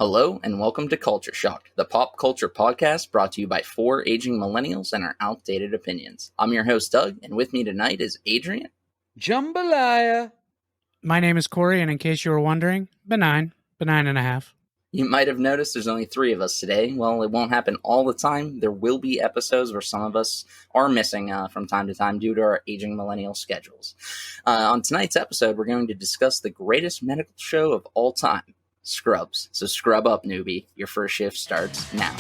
Hello and welcome to Culture Shock, the pop culture podcast brought to you by four aging millennials and our outdated opinions. I'm your host, Doug, and with me tonight is Adrian. Jambalaya. My name is Corey, and in case you were wondering, benign and a half. You might have noticed there's only three of us today. Well, it won't happen all the time. There will be episodes where some of us are missing from time to time due to our aging millennial schedules. On tonight's episode, we're going to discuss the greatest medical show of all time, Scrubs. So scrub up, newbie. Your first shift starts now.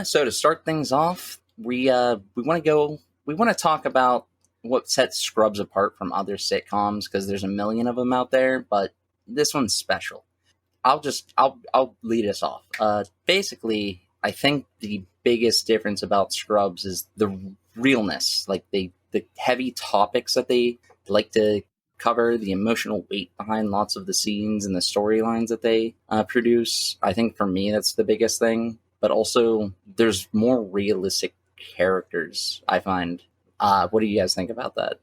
So to start things off, we want to talk about what sets Scrubs apart from other sitcoms, because there's a million of them out there, but this one's special. I'll lead us off. Basically, I think the biggest difference about Scrubs is the realness, like the heavy topics that they like to cover, the emotional weight behind lots of the scenes and the storylines that they produce. I think for me, that's the biggest thing. But also, there's more realistic characters, I find. What do you guys think about that?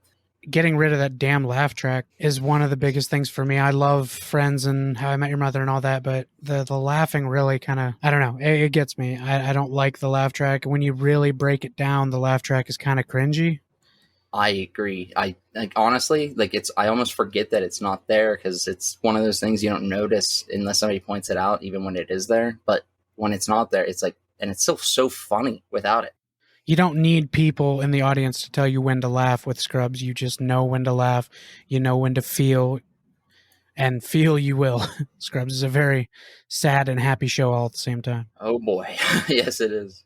Getting rid of that damn laugh track is one of the biggest things for me. I love Friends and How I Met Your Mother and all that, but the laughing really kind of, I don't know, it gets me. I don't like the laugh track. When you really break it down, the laugh track is kind of cringy. I agree. Honestly, I almost forget that it's not there, because it's one of those things you don't notice unless somebody points it out, even when it is there. But when it's not there, it's like, and it's still so funny without it. You don't need people in the audience to tell you when to laugh with Scrubs. You just know when to laugh. You know when to feel, and feel you will. Scrubs is a very sad and happy show all at the same time. Oh boy. Yes, it is.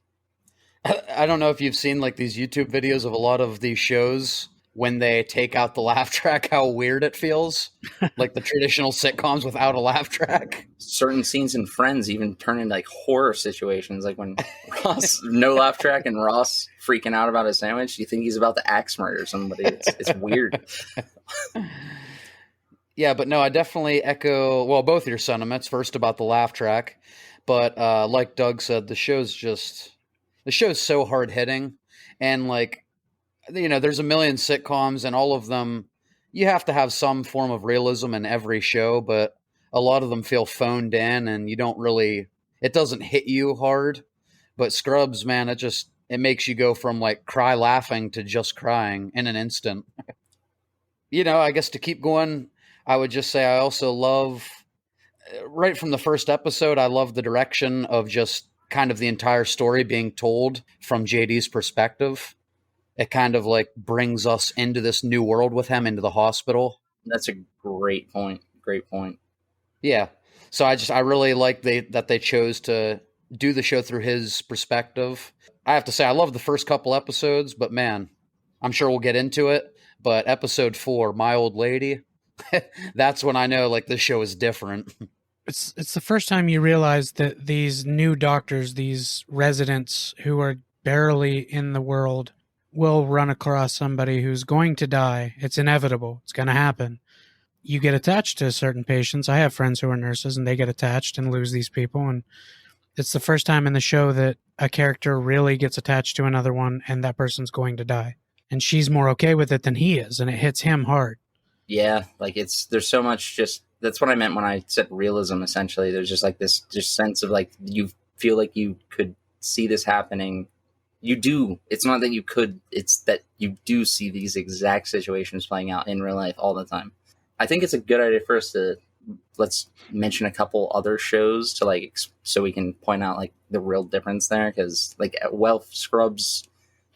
I don't know if you've seen like these YouTube videos of a lot of these shows when they take out the laugh track, how weird it feels. Like the traditional sitcoms without a laugh track. Certain scenes in Friends even turn into like horror situations, like when Ross, no laugh track, and Ross freaking out about his sandwich. You think he's about to axe murder somebody. It's weird. Yeah, but no, I definitely echo, well, both your sentiments. First about the laugh track, but like Doug said, the show's so hard hitting, and like, you know, there's a million sitcoms, and all of them, you have to have some form of realism in every show, but a lot of them feel phoned in, and it doesn't hit you hard. But Scrubs, man, it makes you go from like cry laughing to just crying in an instant. You know, I guess to keep going, I would just say I also love, right from the first episode, I love the direction of just kind of the entire story being told from JD's perspective. It kind of like brings us into this new world with him, into the hospital. That's a great point. Great point. Yeah. So I really like that they chose to do the show through his perspective. I have to say, I love the first couple episodes, but man, I'm sure we'll get into it. But episode 4, My Old Lady, that's when I know like this show is different. It's the first time you realize that these new doctors, these residents who are barely in the world, will run across somebody who's going to die. It's inevitable. It's going to happen. You get attached to certain patients. I have friends who are nurses, and they get attached and lose these people. And it's the first time in the show that a character really gets attached to another one, and that person's going to die. And she's more okay with it than he is, and it hits him hard. Yeah, like there's so much that's what I meant when I said realism, essentially. There's just like this just sense of like, you feel like you could see this happening. You do. It's not that you could, it's that you do see these exact situations playing out in real life all the time. I think it's a good idea for us to, let's mention a couple other shows to like, so we can point out like the real difference there. Because like, Scrubs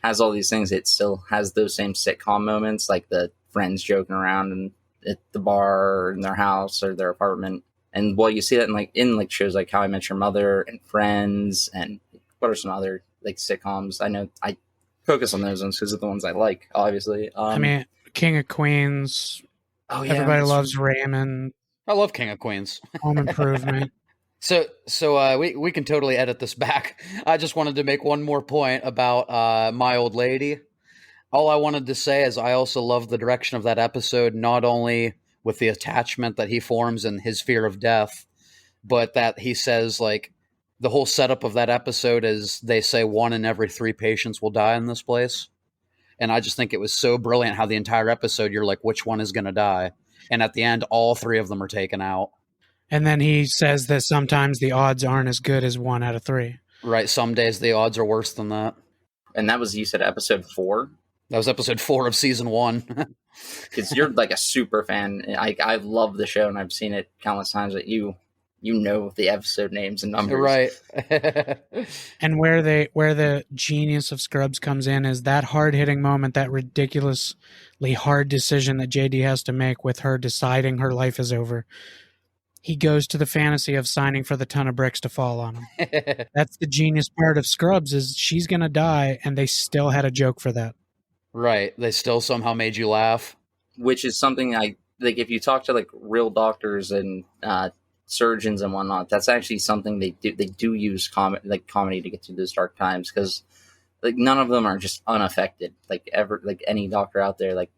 has all these things. It still has those same sitcom moments, like the friends joking around and at the bar or in their house or their apartment. And you see that in shows like How I Met Your Mother and Friends, and what are some other like sitcoms? I know I focus on those ones because they're the ones I like, obviously. I mean, King of Queens. Oh yeah, everybody loves Raymond. I love King of Queens. Home Improvement. So we can totally edit this back. I just wanted to make one more point about My Old Lady. All I wanted to say is I also love the direction of that episode, not only with the attachment that he forms and his fear of death, but that he says, like, The whole setup of that episode is they say 1 in every 3 patients will die in this place. And I just think it was so brilliant how the entire episode you're like, which one is going to die? And at the end, all 3 of them are taken out. And then he says that sometimes the odds aren't as good as 1 out of 3. Right. Some days the odds are worse than that. And that was, you said, episode 4? That was episode 4 of season 1. Because you're like a super fan. I love the show and I've seen it countless times. But you know the episode names and numbers, right? And where the genius of Scrubs comes in is that hard-hitting moment, that ridiculously hard decision that JD has to make with her deciding her life is over. He goes to the fantasy of signing for the ton of bricks to fall on him. That's the genius part of Scrubs, is she's going to die, and they still had a joke for that. Right. They still somehow made you laugh. which is something I like. If you talk to like real doctors and surgeons and whatnot, that's actually something they do. They do use comedy to get through those dark times, because like none of them are just unaffected. Like any doctor out there, like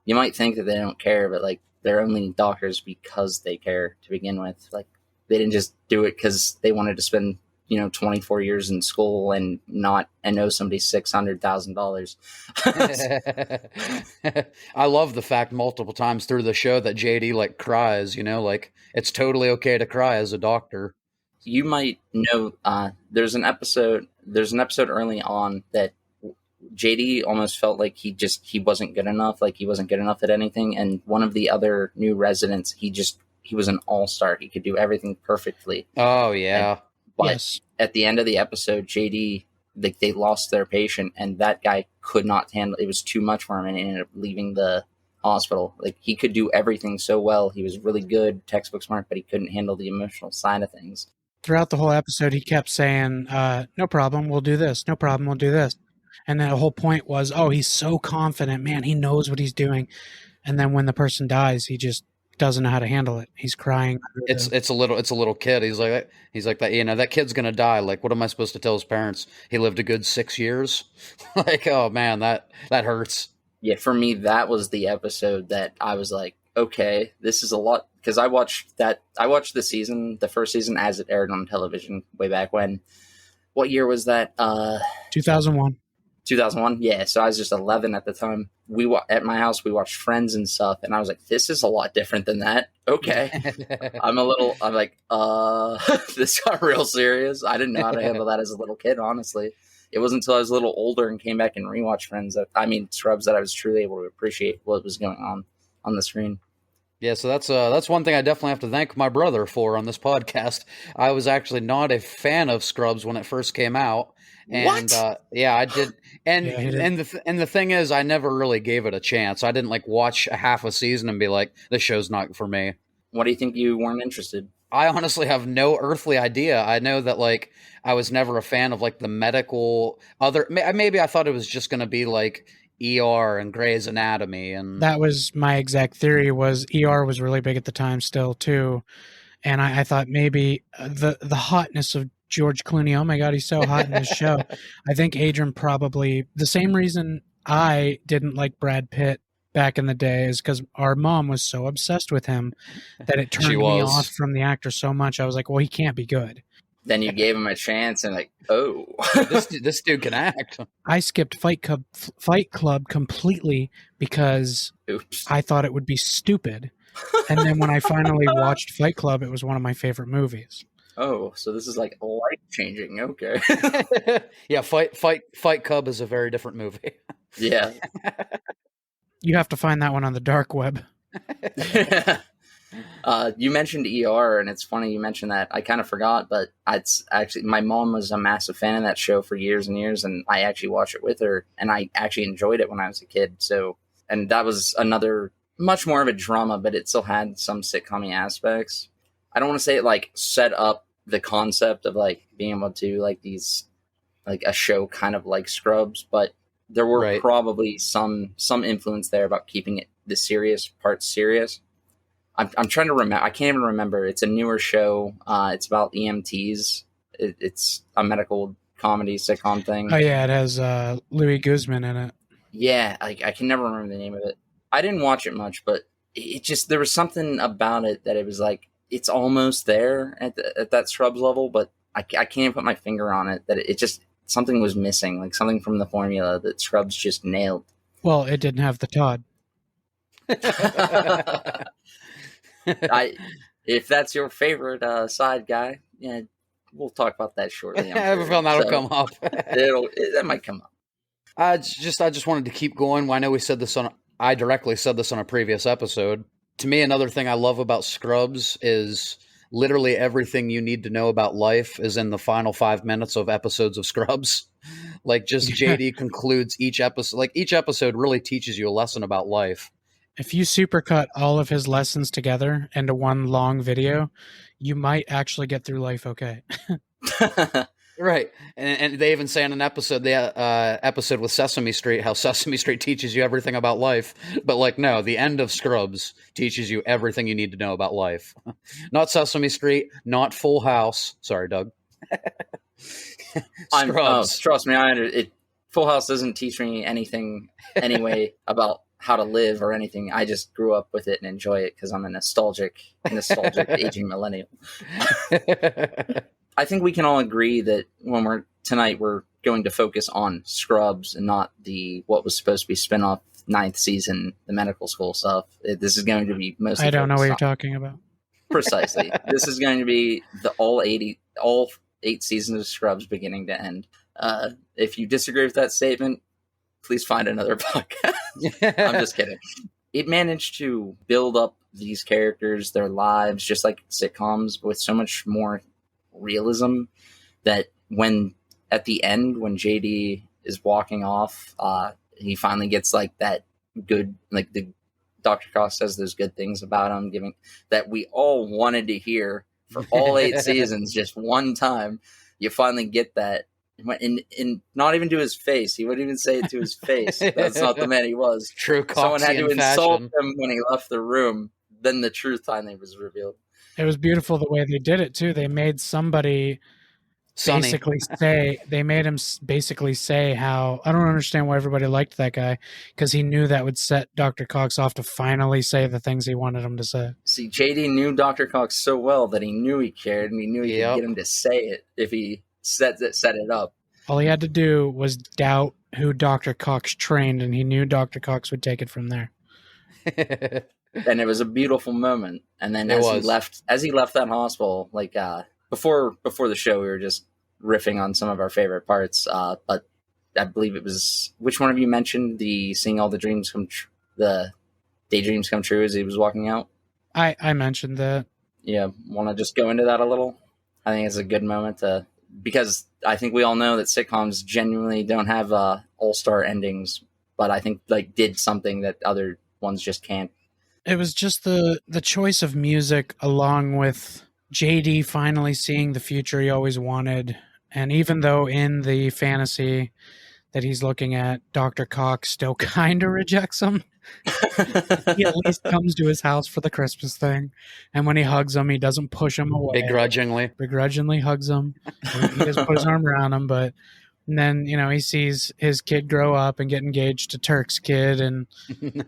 you might think that they don't care, but like they're only doctors because they care to begin with. Like they didn't just do it because they wanted to spend 24 years in school and owe somebody $600,000. I love the fact multiple times through the show that JD like cries, like it's totally okay to cry as a doctor. You might know there's an episode early on that JD almost felt like he wasn't good enough, like he wasn't good enough at anything, and one of the other new residents, he was an all-star. He could do everything perfectly. Oh yeah. But Yes. at the end of the episode, JD, they lost their patient, and that guy could not handle it. Was too much for him, and he ended up leaving the hospital. Like he could do everything so well. He was really good, textbook smart, but he couldn't handle the emotional side of things. Throughout the whole episode, he kept saying, no problem, we'll do this. No problem, we'll do this. And then the whole point was, oh, he's so confident. Man, he knows what he's doing. And then when the person dies, he just doesn't know how to handle it. He's crying. It's a little kid. He's like that. That kid's gonna die. Like, what am I supposed to tell his parents? He lived a good 6 years. Like, oh man, that hurts. Yeah, for me, that was the episode that I was like, okay, this is a lot, because I watched the first season as it aired on television way back when. What year was that? 2001. 2001. Yeah, so I was just 11 at the time. At my house we watched Friends and stuff, and I was like, this is a lot different than that. Okay. I'm like, this got real serious. I didn't know how to handle that as a little kid, honestly. It wasn't until I was a little older and came back and rewatched Scrubs, that I was truly able to appreciate what was going on the screen. Yeah, so that's one thing I definitely have to thank my brother for on this podcast. I was actually not a fan of Scrubs when it first came out. And yeah, I did. And and the thing is, I never really gave it a chance. I didn't like watch a half a season and be like, this show's not for me. Why do you think you weren't interested? I honestly have no earthly idea. I know that like I was never a fan of like the medical maybe I thought it was just going to be like ER and Grey's Anatomy, and that was my exact theory. Was ER was really big at the time still too, and I thought maybe the hotness of George Clooney. Oh my God, he's so hot in this show. I think Adrian probably the same reason I didn't like Brad Pitt back in the day is because our mom was so obsessed with him that it turned me off from the actor so much. I was like, well, he can't be good. Then you gave him a chance, and like, oh, this dude can act. I skipped Fight Club completely because oops. I thought it would be stupid. And then when I finally watched Fight Club, it was one of my favorite movies. Oh, so this is like life-changing. Okay. Yeah, Fight Club is a very different movie. Yeah. You have to find that one on the dark web. You mentioned ER, and it's funny you mentioned that. I kind of forgot, but it's actually, my mom was a massive fan of that show for years and years, and I actually watched it with her, and I actually enjoyed it when I was a kid. So, and that was another much more of a drama, but it still had some sitcom-y aspects. I don't want to say it like set up the concept of like being able to like these, like a show kind of like Scrubs, but there were probably some influence there about keeping it the serious part serious. I'm trying to remember. I can't even remember. It's a newer show. It's about EMTs. It's a medical comedy sitcom thing. Oh yeah, it has Louis Guzman in it. Yeah, I can never remember the name of it. I didn't watch it much, but it just, there was something about it that it was like, it's almost there at that Scrubs level, but I can't even put my finger on it, that it just, something was missing, like something from the formula that Scrubs just nailed. Well, it didn't have the Todd. If that's your favorite side guy, yeah, we'll talk about that shortly. I have a feeling that'll come up. That might come up. I just wanted to keep going. I know we said this I directly said this on a previous episode. To me, another thing I love about Scrubs is literally everything you need to know about life is in the final 5 minutes of episodes of Scrubs. Like, just JD concludes each episode. Like, each episode really teaches you a lesson about life. If you supercut all of his lessons together into one long video, you might actually get through life okay. Right. And they even say in an episode, the episode with Sesame Street, how Sesame Street teaches you everything about life. But, like, no, the end of Scrubs teaches you everything you need to know about life. Not Sesame Street, not Full House. Sorry, Doug. Scrubs. Trust me, Full House doesn't teach me anything anyway about how to live or anything. I just grew up with it and enjoy it because I'm a nostalgic aging millennial. I think we can all agree that tonight we're going to focus on Scrubs and not what was supposed to be spin-off 9th season, the medical school stuff. This is going to be mostly. I don't know what you're talking about. Precisely. This is going to be all 8 seasons of Scrubs beginning to end. If you disagree with that statement, please find another podcast. I'm just kidding. It managed to build up these characters, their lives, just like sitcoms, with so much more realism that at the end, when JD is walking off, he finally gets like that good, like the Dr. Cox says those good things about him, giving that we all wanted to hear for all 8 seasons, just one time. You finally get that. And not even to his face. He wouldn't even say it to his face. That's not the man he was. True Coxian Someone had to insult fashion. him when he left the room. Then the truth finally was revealed. It was beautiful the way they did it too. They made somebody Sonny. made him basically say how, I don't understand why everybody liked that guy, because he knew that would set Dr. Cox off to finally say the things he wanted him to say. See, JD knew Dr. Cox so well that he knew he cared, and he knew he could get him to say it if he set it up. All he had to do was doubt who Dr. Cox trained, and he knew Dr. Cox would take it from there. And it was a beautiful moment. And then as he left that hospital, like before the show, we were just riffing on some of our favorite parts. But I believe it was, which one of you mentioned the seeing all the dreams the daydreams come true as he was walking out? I mentioned that. Yeah, want to just go into that a little? I think it's a good moment because I think we all know that sitcoms genuinely don't have all-star endings, but I think like did something that other ones just can't. It was just the choice of music, along with JD finally seeing the future he always wanted. And even though in the fantasy that he's looking at, Dr. Cox still kind of rejects him, he at least comes to his house for the Christmas thing. And when he hugs him, he doesn't push him away. Begrudgingly hugs him. He doesn't put his arm around him, but and then, he sees his kid grow up and get engaged to Turk's kid. And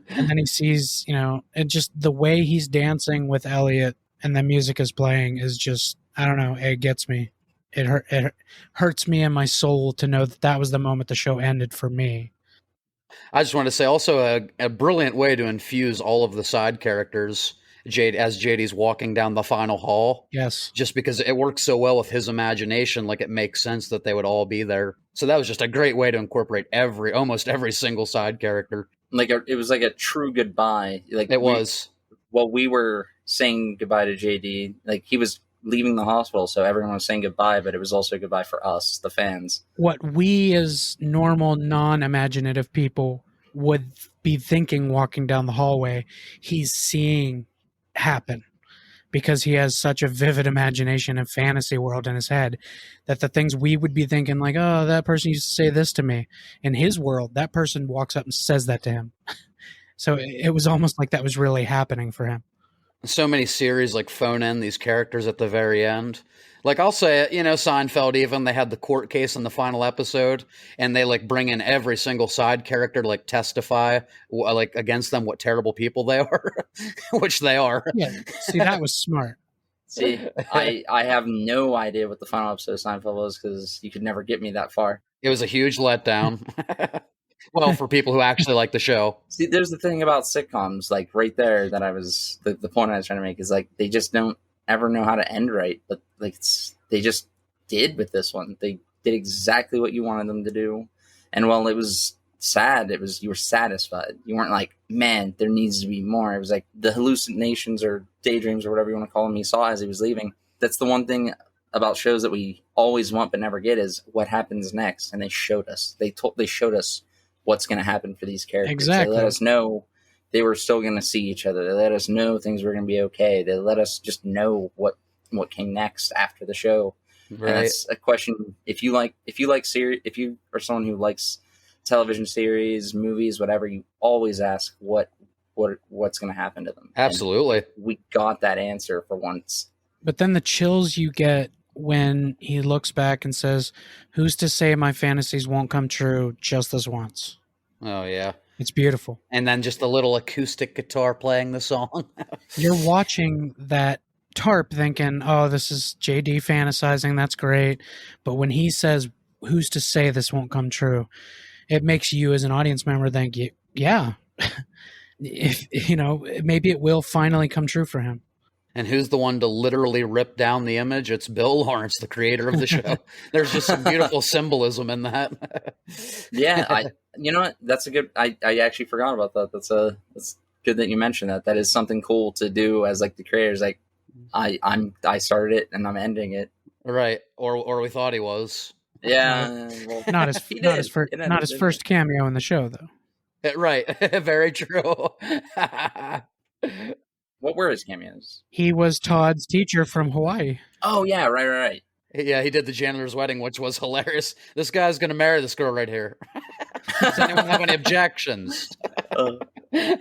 then he sees, and just the way he's dancing with Elliot and the music is playing is just, I don't know, it gets me. It hurts me in my soul to know that was the moment the show ended for me. I just want to say also a brilliant way to infuse all of the side characters as JD's walking down the final hall. Yes. Just because it works so well with his imagination, like it makes sense that they would all be there. So that was just a great way to incorporate almost every single side character. Like it was like a true goodbye. Like it was. While we were saying goodbye to JD, like he was leaving the hospital, so everyone was saying goodbye, but it was also goodbye for us, the fans. What we as normal, non-imaginative people would be thinking walking down the hallway, he's seeing happen, because he has such a vivid imagination and fantasy world in his head that the things we would be thinking like, oh, that person used to say this to me, in his world, that person walks up and says that to him. So it was almost like that was really happening for him. So many series like phone in these characters at the very end. Like I'll say it, Seinfeld even, they had the court case in the final episode and they like bring in every single side character to like testify like against them what terrible people they are, which they are. Yeah, see, that was smart. See, I have no idea what the final episode of Seinfeld was because you could never get me that far. It was a huge letdown. Well, for people who actually like the show. See, there's the thing about sitcoms, like right there, that the point I was trying to make is like they just don't ever know how to end right, but like they just did with this one. They did exactly what you wanted them to do, and while it was sad, you were satisfied. You weren't like, man, there needs to be more. It was like the hallucinations or daydreams or whatever you want to call them he saw as he was leaving. That's the one thing about shows that we always want but never get is what happens next, and they showed us. They showed us what's going to happen for these characters. Exactly. They let us know they were still going to see each other. They let us know things were going to be okay. They let us just know what came next after the show. Right. And that's a question. If you are someone who likes television series, movies, whatever, you always ask what's going to happen to them. Absolutely. And we got that answer for once. But then the chills you get when he looks back and says, "Who's to say my fantasies won't come true just this once?" Oh, yeah. It's beautiful. And then just a little acoustic guitar playing the song. You're watching that tarp thinking, oh, this is JD fantasizing. That's great. But when he says, "Who's to say this won't come true?" it makes you as an audience member think, yeah, if maybe it will finally come true for him. And who's the one to literally rip down the image? It's Bill Lawrence, the creator of the show. There's just some beautiful symbolism in that. Yeah, you know what? That's a good. I actually forgot about that. That's good that you mentioned that. That is something cool to do as like the creators. Like I started it and I'm ending it. Right, or we thought he was. Yeah, well, not his first cameo in the show though. Right, very true. What were his cameos? He was Todd's teacher from Hawaii. Oh yeah, right. Yeah, he did the janitor's wedding, which was hilarious. This guy's going to marry this girl right here. Does anyone have any objections? Can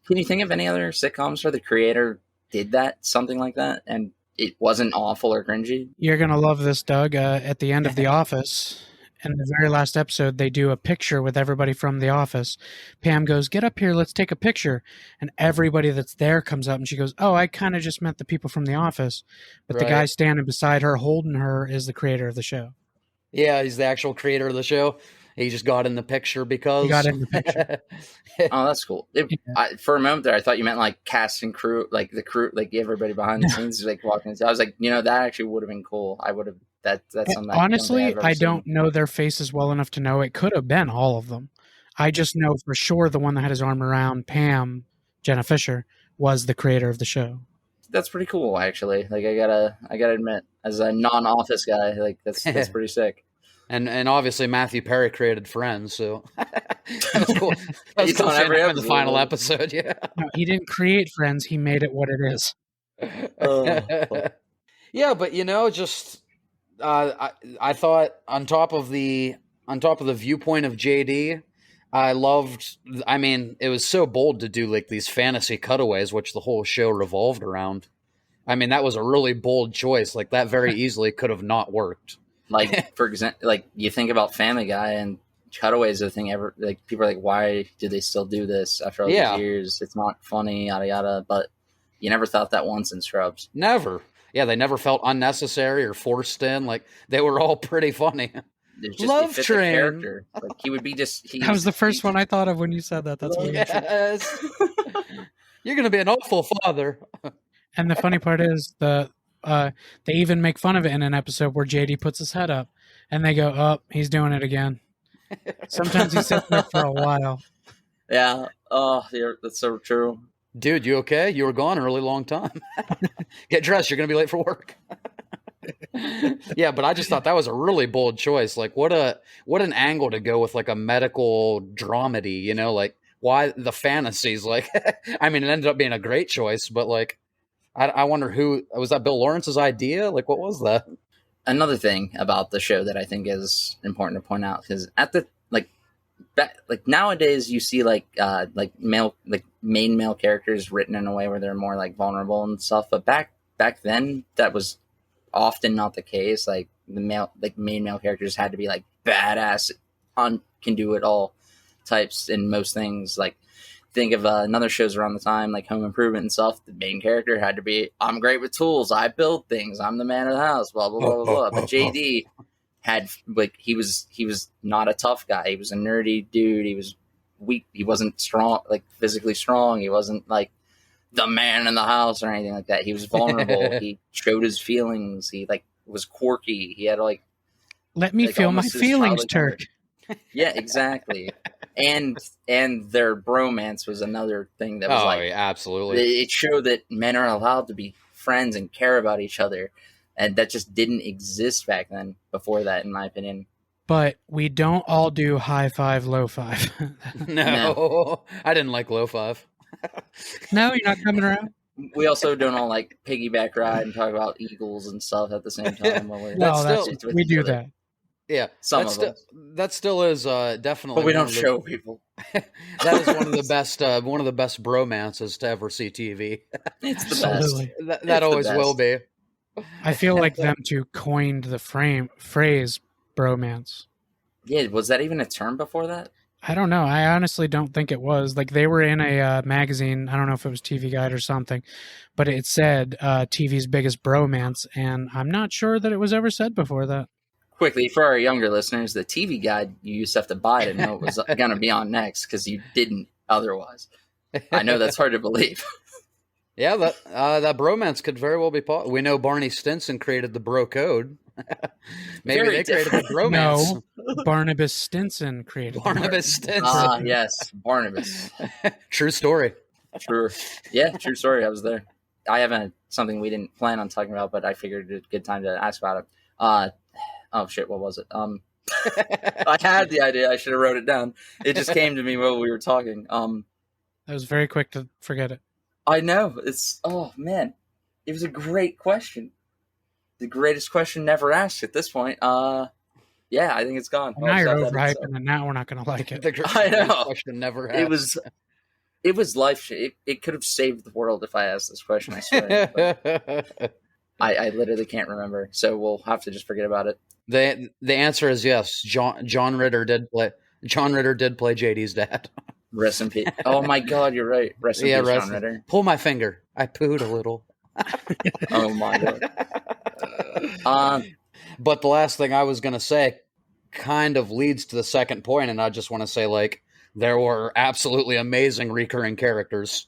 you think of any other sitcoms where the creator did something like that, and it wasn't awful or cringy? You're going to love this, Doug. At the end of The Office, in the very last episode, they do a picture with everybody from The Office. Pam goes, "Get up here, let's take a picture." And everybody that's there comes up and she goes, "Oh, I kind of just meant the people from The Office." But Right. The guy standing beside her, holding her, is the creator of the show. Yeah, he's the actual creator of the show. He just got in the picture because... He got in the picture. Oh, that's cool. For a moment there, I thought you meant like cast and crew, like the crew, like everybody behind the scenes, like walking. I was like, that actually would have been cool. I would have. That's something. Honestly, I don't know their faces well enough to know. It could have been all of them. I just know for sure the one that had his arm around Pam, Jenna Fisher, was the creator of the show. That's pretty cool, actually. Like I gotta admit, as a non-Office guy, like that's pretty sick. And obviously Matthew Perry created Friends, so that was cool. That was He's cool on every in the episode. final episode. Yeah. No, he didn't create Friends. He made it what it is. Yeah, but just I thought on top of the viewpoint of JD, I loved. I mean, it was so bold to do like these fantasy cutaways, which the whole show revolved around. I mean, that was a really bold choice. Like that very easily could have not worked. Like for example, like you think about Family Guy and cutaways are the thing ever. Like people are like, why do they still do this after all these years? It's not funny, yada yada. But you never thought that once in Scrubs. Never. Yeah, they never felt unnecessary or forced in. Like they were all pretty funny. Love Train. Character. Like he would be just. That was the first one I thought of when you said that. That's what yes. You're gonna be an awful father. And the funny part is they even make fun of it in an episode where JD puts his head up, and they go, "Oh, he's doing it again." Sometimes he sits there for a while. Yeah. Oh, that's so true. Dude, you okay? You were gone a really long time. Get dressed. You're going to be late for work. Yeah, but I just thought that was a really bold choice. Like, what an angle to go with like a medical dramedy, like why the fantasies? Like, I mean, it ended up being a great choice, but like, I wonder who, was that Bill Lawrence's idea? Like, what was that? Another thing about the show that I think is important to point out, because at the, like nowadays you see like main male characters written in a way where they're more like vulnerable and stuff, but back then that was often not the case. Like main male characters had to be like badass, can do it all types in most things. Like think of another shows around the time, like Home Improvement and stuff. The main character had to be, I'm great with tools. I build things. I'm the man of the house. Blah blah blah blah blah. But JD had like he was not a tough guy. He was a nerdy dude. He was weak. He wasn't strong, like physically strong. He wasn't like the man in the house or anything like that. He was vulnerable. He showed his feelings. He like was quirky. He had like let me feel my feelings, Turk. Yeah, exactly. And their bromance was another thing that was yeah, absolutely. It showed that men are allowed to be friends and care about each other, and that just didn't exist back then. Before that, in my opinion. But we don't all do high five, low five. No, I didn't like low five. No, you're not coming around. We also don't all like piggyback ride and talk about eagles and stuff at the same time. While we do that. Yeah, that still is definitely. But we don't show people. That is one of the best bromances to ever see TV. It's the Absolutely. Best. That always will be. I feel like them two coined the phrase bromance. Yeah, was that even a term before that? I don't know. I honestly don't think it was. Like they were in a magazine. I don't know if it was TV Guide or something, but it said TV's biggest bromance, and I'm not sure that it was ever said before that. Quickly, for our younger listeners, the TV Guide, you used to have to buy to know it was going to be on next because you didn't otherwise. I know that's hard to believe. Yeah, that bromance could very well be possible. We know Barney Stinson created the bro code. Maybe Very they created the bromance. No, Barnabas Stinson created Barnabas Stinson. Yes, Barnabas. True story. True. Yeah, true story. I was there. I have something we didn't plan on talking about, but I figured it's a good time to ask about it. Oh shit, what was it? I had the idea. I should have wrote it down. It just came to me while we were talking. I was very quick to forget it. I know. Oh man, it was a great question. The greatest question never asked at this point. Yeah, I think it's gone. Now you're overhyping, and now we're not going to like it. I know. Question never asked. It was life. It could have saved the world if I asked this question. I swear. I literally can't remember, so we'll have to just forget about it. The answer is yes. John Ritter did play JD's dad. Rest in peace. Oh my God, you're right. Rest in peace, John Ritter. Pull my finger. I pooed a little. Oh my God. But the last thing I was going to say kind of leads to the second point, and I just want to say, like, there were absolutely amazing recurring characters.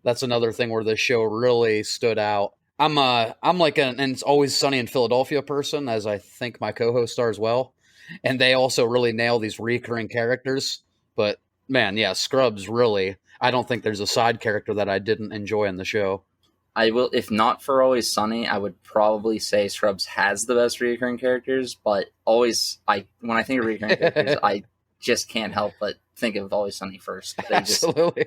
That's another thing where this show really stood out. I'm like an It's Always Sunny in Philadelphia person, as I think my co-hosts are as well. And they also really nail these recurring characters. But man, yeah, Scrubs really, I don't think there's a side character that I didn't enjoy in the show. I will, if not for Always Sunny, I would probably say Scrubs has the best recurring characters, but when I think of recurring characters, I just can't help but think of Always Sunny first. Absolutely.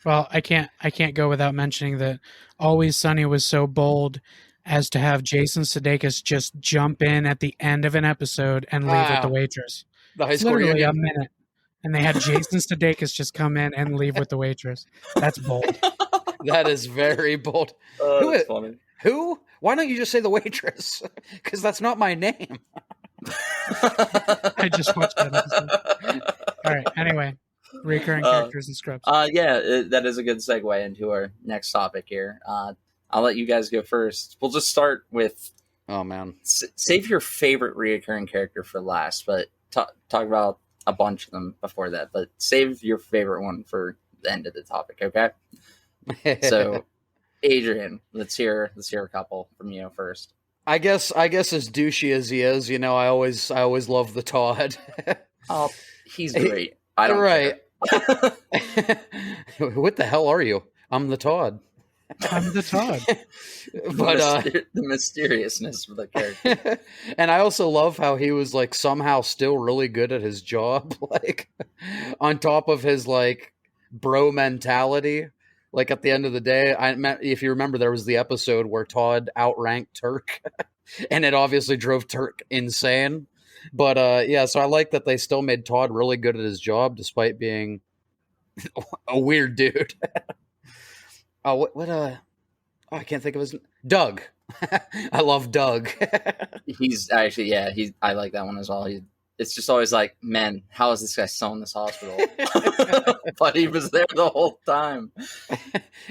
Well, I can't go without mentioning that Always Sunny was so bold as to have Jason Sudeikis just jump in at the end of an episode and leave with the waitress. The high school literally reunion. a minute. And they had Jason Sudeikis just come in and leave with the waitress. That's bold. That is very bold. That's funny. Who? Why don't you just say the waitress? Because that's not my name. I just watched that episode. All right. Anyway, recurring characters and Scrubs. Yeah, that is a good segue into our next topic here. I'll let you guys go first. We'll just start with. Oh man, save your favorite reoccurring character for last, but talk about a bunch of them before that. But save your favorite one for the end of the topic, okay? So, Adrian, let's hear a couple from you first. I guess as douchey as he is, I always love the Todd. Oh, he's great. I don't care. What the hell are you? I'm the Todd. I'm the Todd. But the mysteriousness of the character. And I also love how he was like somehow still really good at his job, like on top of his like bro mentality. Like at the end of the day, if you remember, there was the episode where Todd outranked Turk, and it obviously drove Turk insane. But yeah, so I like that they still made Todd really good at his job despite being a weird dude. Oh, I can't think of his Doug. I love Doug. He's actually, I like that one as well. it's just always like, man, how is this guy still in this hospital? But he was there the whole time.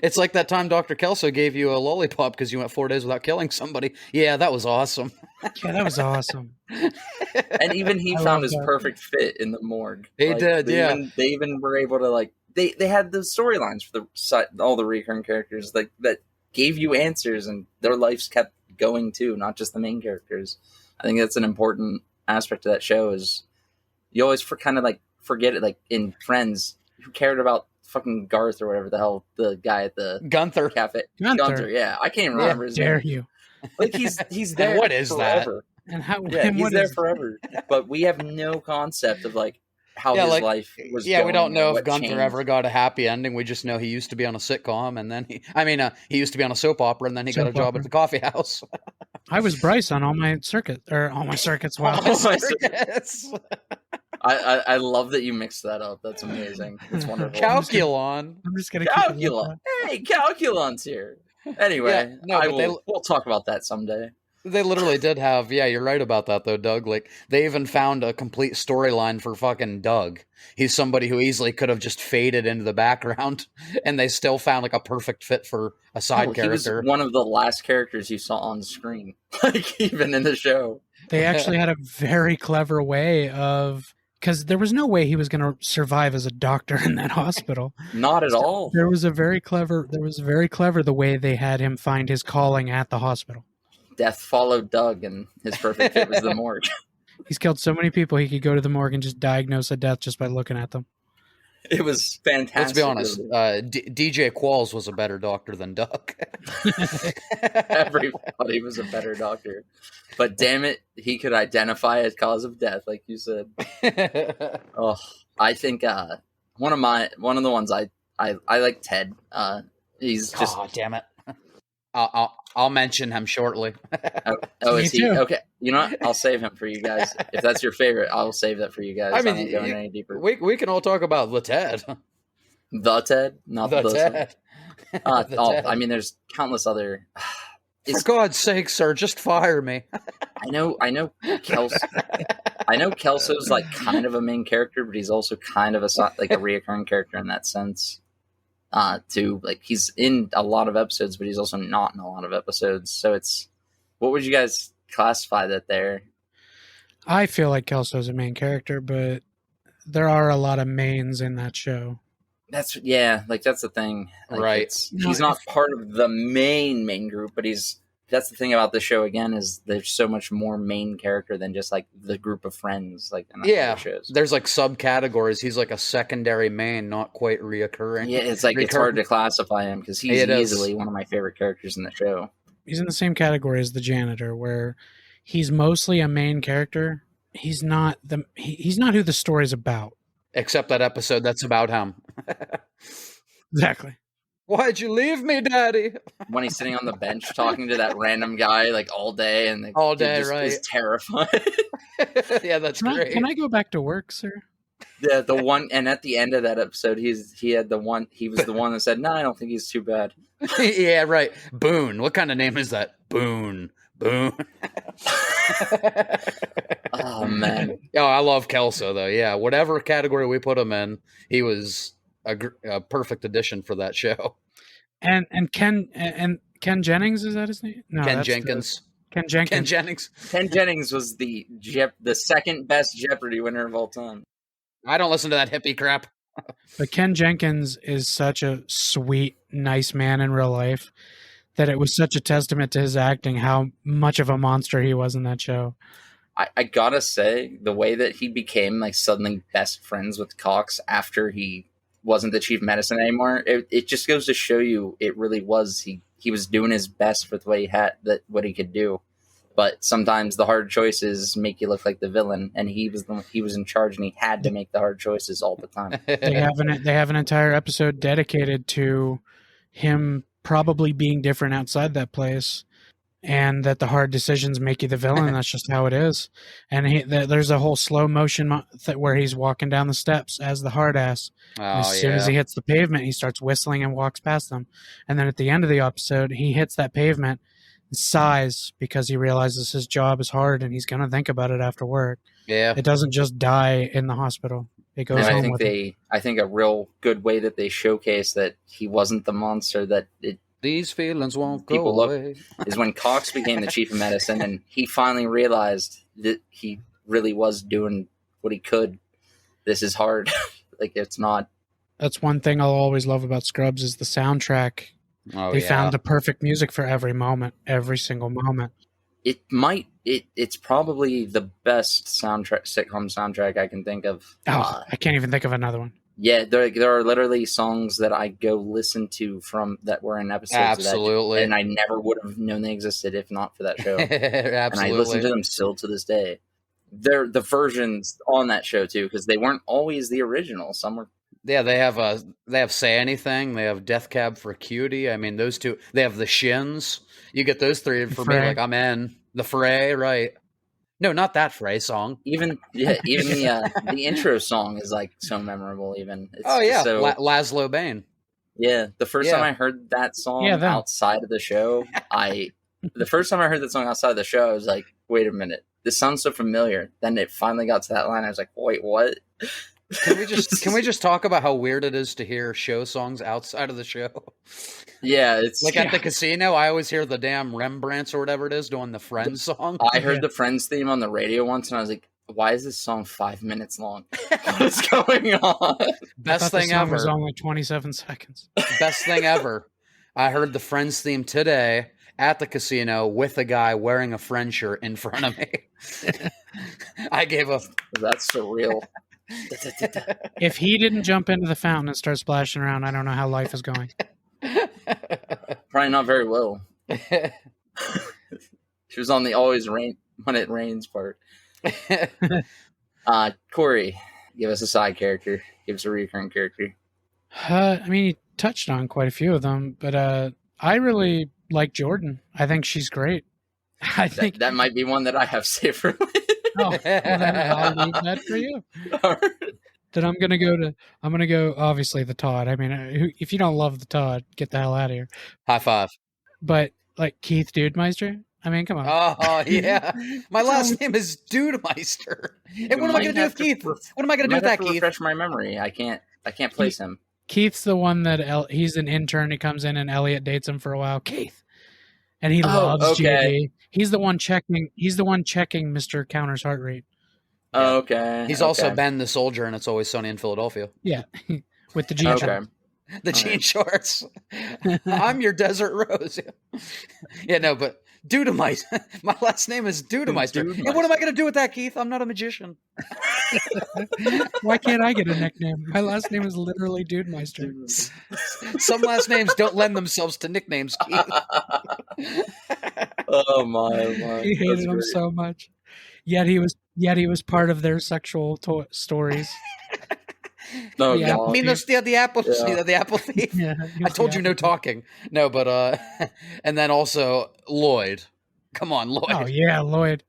It's like that time Dr. Kelso gave you a lollipop because you went 4 days without killing somebody. Yeah, that was awesome. Yeah, that was awesome. And even he I found love his that. perfect fit in the morgue. He did, yeah. They even were able to, like, they had the storylines for all the recurring characters, like, that gave you answers, and their lives kept going too, not just the main characters. I think that's an important aspect of that show. Is you always kind of like forget it. Like in Friends, who cared about fucking Garth or whatever the hell, the guy at the Gunther. cafe? Gunther. Yeah, I can't even remember his Dare name. you? Like he's there. And what is forever. And how? Yeah, and he's what there is- forever. But we have no concept of like how Yeah, his like, life was. Yeah, we don't going know or if what Gunther changed. ever got a happy ending. We just know he used to be on a sitcom, and then he used to be on a soap opera, and then he got a Soap job opera. at the coffee house. I was Bryce on all my circuits. Wow. Oh, Circus. I love that you mixed that up. That's amazing. That's wonderful. Calculon. I'm just gonna keep it like Calculon. that. Hey, Calculon's here. Anyway, Yeah, no, but we'll talk about that someday. They literally did have, yeah, you're right about that though, Doug. Like, they even found a complete storyline for fucking Doug. He's somebody who easily could have just faded into the background, and they still found like a perfect fit for a side character. He was one of the last characters you saw on screen, like even in the show. They actually had a very clever way of, because there was no way he was going to survive as a doctor in that hospital. Not at all. There was very clever the way they had him find his calling at the hospital. Death followed Doug, and his perfect fit was the morgue. He's killed so many people he could go to the morgue and just diagnose a death just by looking at them. It was fantastic. Let's be honest. Really. DJ Qualls was a better doctor than Doug. Everybody was a better doctor, but damn it, he could identify a cause of death, like you said. Oh, I think one of the ones I like Ted. He's just damn it. I'll mention him shortly. is he too. okay? You know what? I'll save him for you guys. If that's your favorite, I'll save that for you guys. I mean, won't go any deeper. We can all talk about the Ted. The Ted, not The the Ted. The Ted. I mean, there's countless other. For God's sake, sir, just fire me. I know Kelso. I know Kelso's like kind of a main character, but he's also kind of a reoccurring character in that sense. Too, like he's in a lot of episodes, but he's also not in a lot of episodes. So it's, what would you guys classify that there? I feel like Kelso's a main character, but there are a lot of mains in that show. That's the thing, like, Right. He's not part of the main group, but that's the thing about the show again, is there's so much more main character than just like the group of friends, like in other shows. There's like subcategories. He's like a secondary main, not quite reoccurring. Yeah, it's like it's hard to classify him because he's easily one of my favorite characters in the show. He's in the same category as the janitor, where he's mostly a main character. He's not who the story's about. Except that episode that's about him. Exactly. Why'd you leave me, Daddy? When he's sitting on the bench talking to that random guy like all day, and the all dude day, just right? is terrified. Yeah, that's great. Can I go back to work, sir? Yeah, the one, and at the end of that episode, he was the one that said, "No, I don't think he's too bad." Yeah, right. Boone. What kind of name is that? Boone. Oh man. Oh, I love Kelso though. Yeah, whatever category we put him in, he was a perfect addition for that show. And Ken Jennings, is that his name? No, Ken Jenkins. Ken Jenkins. Ken Jennings. Ken Jennings was the second best Jeopardy winner of all time. I don't listen to that hippie crap. But Ken Jenkins is such a sweet, nice man in real life that it was such a testament to his acting how much of a monster he was in that show. I gotta say, the way that he became like suddenly best friends with Cox after he wasn't the chief medicine anymore, it just goes to show you it really was he was doing his best with what he had, what he could do. But sometimes the hard choices make you look like the villain, and he was in charge, and he had to make the hard choices all the time. They have an entire episode dedicated to him probably being different outside that place, and that the hard decisions make you the villain. That's just how it is. And there's a whole slow motion where he's walking down the steps as the hard ass. As soon as he hits the pavement, he starts whistling and walks past them. And then at the end of the episode, he hits that pavement. sighs because he realizes his job is hard and he's going to think about it after work. Yeah. It doesn't just die in the hospital. It goes And home with him. I think a real good way that they showcase that he wasn't the monster that These feelings won't go people look away. is when Cox became the chief of medicine and he finally realized that he really was doing what he could. This is hard. Like, it's not. That's one thing I'll always love about Scrubs is the soundtrack. Oh, They yeah. found the perfect music for every moment, every single moment. It's probably the best sitcom soundtrack I can think of. I can't even think of another one. Yeah, there are literally songs that I go listen to from that were in episodes Absolutely. of that, and I never would have known they existed if not for that show. Absolutely. And I listen to them still to this day. They're the versions on that show too, because they weren't always the original. Some were. Yeah, they have Say Anything. They have Death Cab for Cutie. I mean, those two. They have the Shins. You get those three for me. Fray. Like, I'm in. The Fray, right? No, not that Fray song. Even the intro song is like so memorable. Even So, Laszlo Bane. Yeah, the first time I heard that song outside of the show, I was like, wait a minute, this sounds so familiar. Then it finally got to that line. I was like, wait, what? Can we just talk about how weird it is to hear show songs outside of the show? Yeah, it's like at the casino. I always hear the damn Rembrandts or whatever it is doing the Friends song. I heard the Friends theme on the radio once, and I was like, "Why is this song 5 minutes long? What is going on?" Best thing ever. It was only 27 seconds. Best thing ever. I heard the Friends theme today at the casino with a guy wearing a Friends shirt in front of me. I gave a. That's surreal. If he didn't jump into the fountain and start splashing around, I don't know how life is going. Probably not very well. She was on the always rain when it rains part. Corey, give us a side character. Give us a recurring character. I mean, you touched on quite a few of them, but I really like Jordan. I think she's great. I think that might be one that I have saved for later. Oh, well, then I'll leave that for you. Then I'm gonna go obviously the Todd. I mean, if you don't love the Todd, get the hell out of here. High five. But like Keith Dudemeister, I mean, come on. Oh yeah, my last name is Dudemeister. And what am I gonna do with Keith? What am I gonna do with that, Keith? Refresh my memory. I can't place him. Keith's the one that he's an intern. He comes in and Elliot dates him for a while. Keith, and he loves JD. He's the one checking. He's the one checking Mr. Counter's heart rate. Yeah. Okay. He's also Ben the soldier, and It's Always Sunny in Philadelphia. Yeah, with the jean shorts. The jean shorts. I'm your desert rose. Yeah, no, but Dudemeister. My last name is Dudemeister. And what am I going to do with that, Keith? I'm not a magician. Why can't I get a nickname? My last name is literally Dudemeister. Some last names don't lend themselves to nicknames, Keith. Oh my! He hated him so much. Yet he was part of their sexual stories. No, the apple thief. Yeah, I told you no talking. No, but and then also Lloyd. Come on, Lloyd. Oh yeah, Lloyd.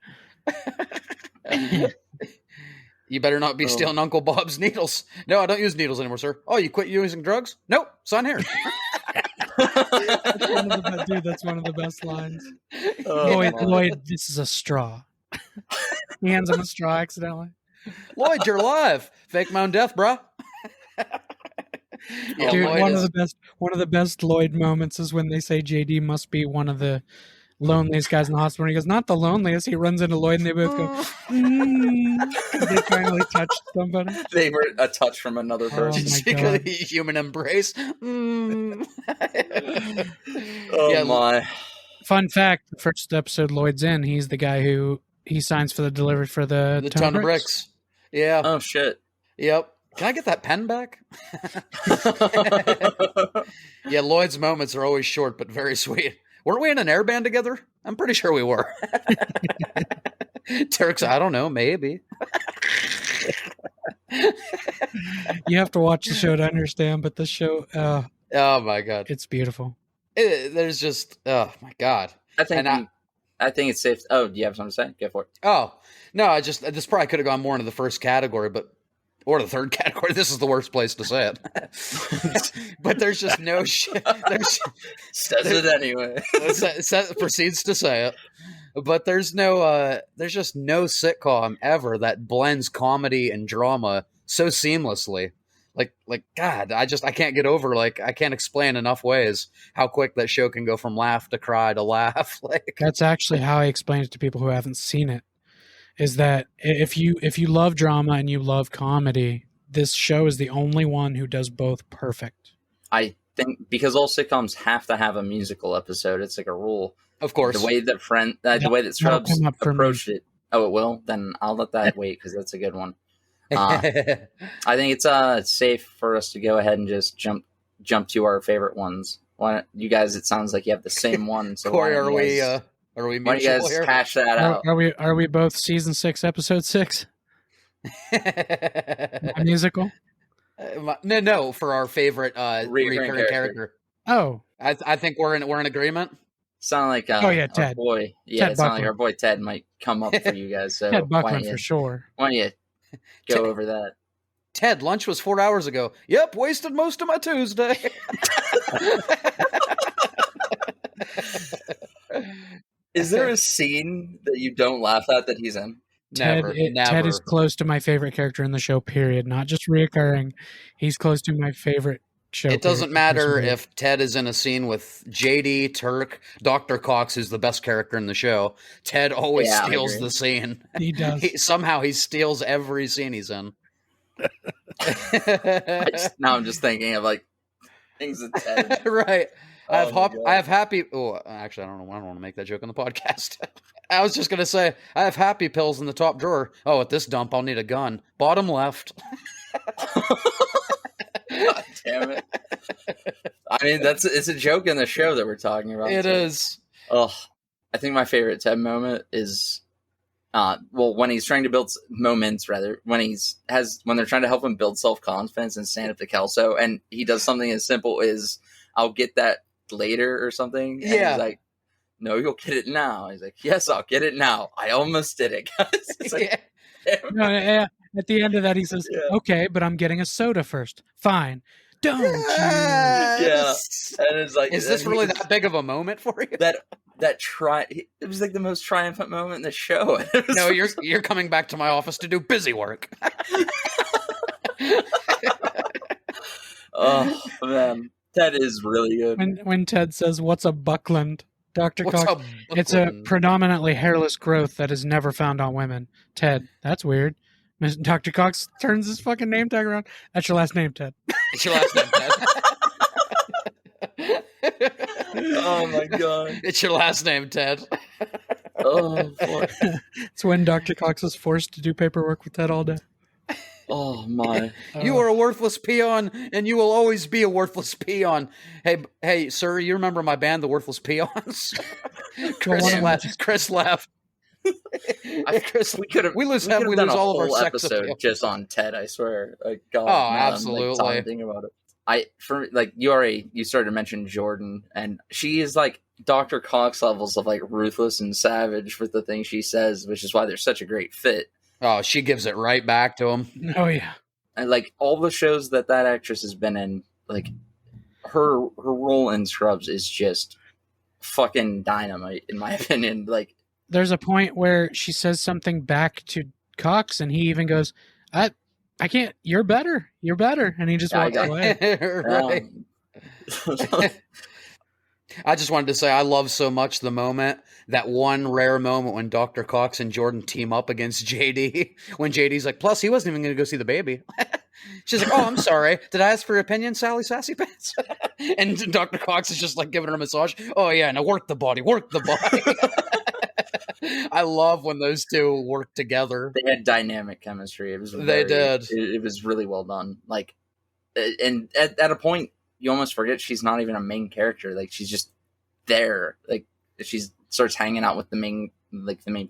You better not be stealing Uncle Bob's needles. No, I don't use needles anymore, sir. Oh, you quit using drugs? Nope, sign here. That's one of the best lines. Lloyd, this is a straw. He hands him a straw accidentally. Lloyd, you're alive. Fake my own death, bruh. Yeah, dude, one of the best Lloyd moments is when they say JD must be one of the loneliest guys in the hospital. And he goes, not the loneliest. He runs into Lloyd and they both go, they finally touched somebody. They were a touch from another person. Oh my God. Human embrace. Oh Yeah, my. Fun fact, the first episode Lloyd's in, he's the guy who he signs for the delivery for the ton of bricks. Yeah. Oh shit. Yep. Can I get that pen back? Yeah, Lloyd's moments are always short but very sweet. Weren't we in an air band together? I'm pretty sure we were. Turks, I don't know, maybe. You have to watch the show to understand, but the show, oh my God, it's beautiful. There's just, oh my God. I think it's safe. Oh, do you have something to say? Go for it. Oh, no, this probably could have gone more into the first category, but or the third category. This is the worst place to say it. But there's just no shit. Says it anyway. Proceeds to say it. But there's just no sitcom ever that blends comedy and drama so seamlessly. Like God, I can't get over, I can't explain enough ways how quick that show can go from laugh to cry to laugh. Like, That's actually how I explain it to people who haven't seen it. Is that if you love drama and you love comedy, this show is the only one who does both perfect. I think because all sitcoms have to have a musical episode, it's like a rule. of course, The way that the way that That'll Scrubs come up for me. approached it. Oh, it will. Then I'll let that wait because that's a good one. I think it's safe for us to go ahead and just jump to our favorite ones. Why you guys? It sounds like you have the same one. So Corey, are we? are we Why don't you mutual guys here? hash that out? Are we both season 6, episode 6? A musical? No, for our favorite Recurring character. Oh, I think we're in agreement. Sound like Oh, yeah, our Ted. boy. Yeah, Ted it sounds like Buckland. our boy Ted might come up for you guys. So Ted why Buckland don't for you, sure. why don't you go over that? Ted, lunch was 4 hours ago. Yep, wasted most of my Tuesday. Is there a scene that you don't laugh at that he's in? Never. Ted is close to my favorite character in the show, period. Not just reoccurring. He's close to my favorite show. It doesn't period. matter if Ted is in a scene with JD, Turk, Dr. Cox, who's the best character in the show. Ted always Yeah, I steals agree. the scene. He does. Somehow he steals every scene he's in. Now I'm just thinking of like things that Ted. Right. Oh my God. I have happy. Oh, actually, I don't know. I don't want to make that joke on the podcast. I was just gonna say I have happy pills in the top drawer. Oh, at this dump, I'll need a gun. Bottom left. God damn it! I mean, it's a joke in the show that we're talking about. It is. Oh, I think my favorite Ted moment is, when he's trying to build moments rather when they're trying to help him build self confidence and stand up to Kelso, and he does something as simple as "I'll get that later" or something. And Yeah. he's like, "No, you'll get it now." He's like, "Yes, I'll get it now. I almost did it, guys." It's like, No, yeah. At the end of that, he says, Yeah. "Okay, but I'm getting a soda first. Fine. Don't you?" Yeah. And it's like, Is this and really he was- that big of a moment for you? It was like the most triumphant moment in the show. It was No, you're coming back to my office to do busy work. Oh man, Ted is really good. When Ted says, "What's a Buckland?" Dr. What's Cox, up? it's a predominantly hairless growth that is never found on women. Ted, that's weird. Dr. Cox turns his fucking name tag around. That's your last name, Ted. It's your last name, Ted. Oh my God. It's your last name, Ted. Oh boy. It's when Dr. Cox is forced to do paperwork with Ted all day. Oh my. You are a worthless peon, and you will always be a worthless peon. Hey, sir, you remember my band, the Worthless Peons? Chris laughed. We lose all of our sex episode appeal. just on Ted. I swear. Like, God, Oh, now I'm, absolutely. thinking about it. You started to mention Jordan, and she is like Dr. Cox levels of like ruthless and savage with the things she says, which is why they're such a great fit. Oh, she gives it right back to him. Oh, yeah. And like all the shows that actress has been in, like her role in Scrubs is just fucking dynamite, in my opinion. Like, There's a point where she says something back to Cox, and he even goes, I can't, you're better. And he just walks away. Right. I just wanted to say I love so much the moment, that one rare moment when Dr. Cox and Jordan team up against JD, when JD's like, plus he wasn't even going to go see the baby. She's like, oh, I'm sorry. Did I ask for your opinion, Sally Sassy Pants? And Dr. Cox is just like giving her a massage. Oh yeah, now work the body. I love when those two work together. they had dynamic chemistry. It was did. It was really well done. Like, and at a point you almost forget she's not even a main character. Like, she's just there. Like, she starts hanging out with the main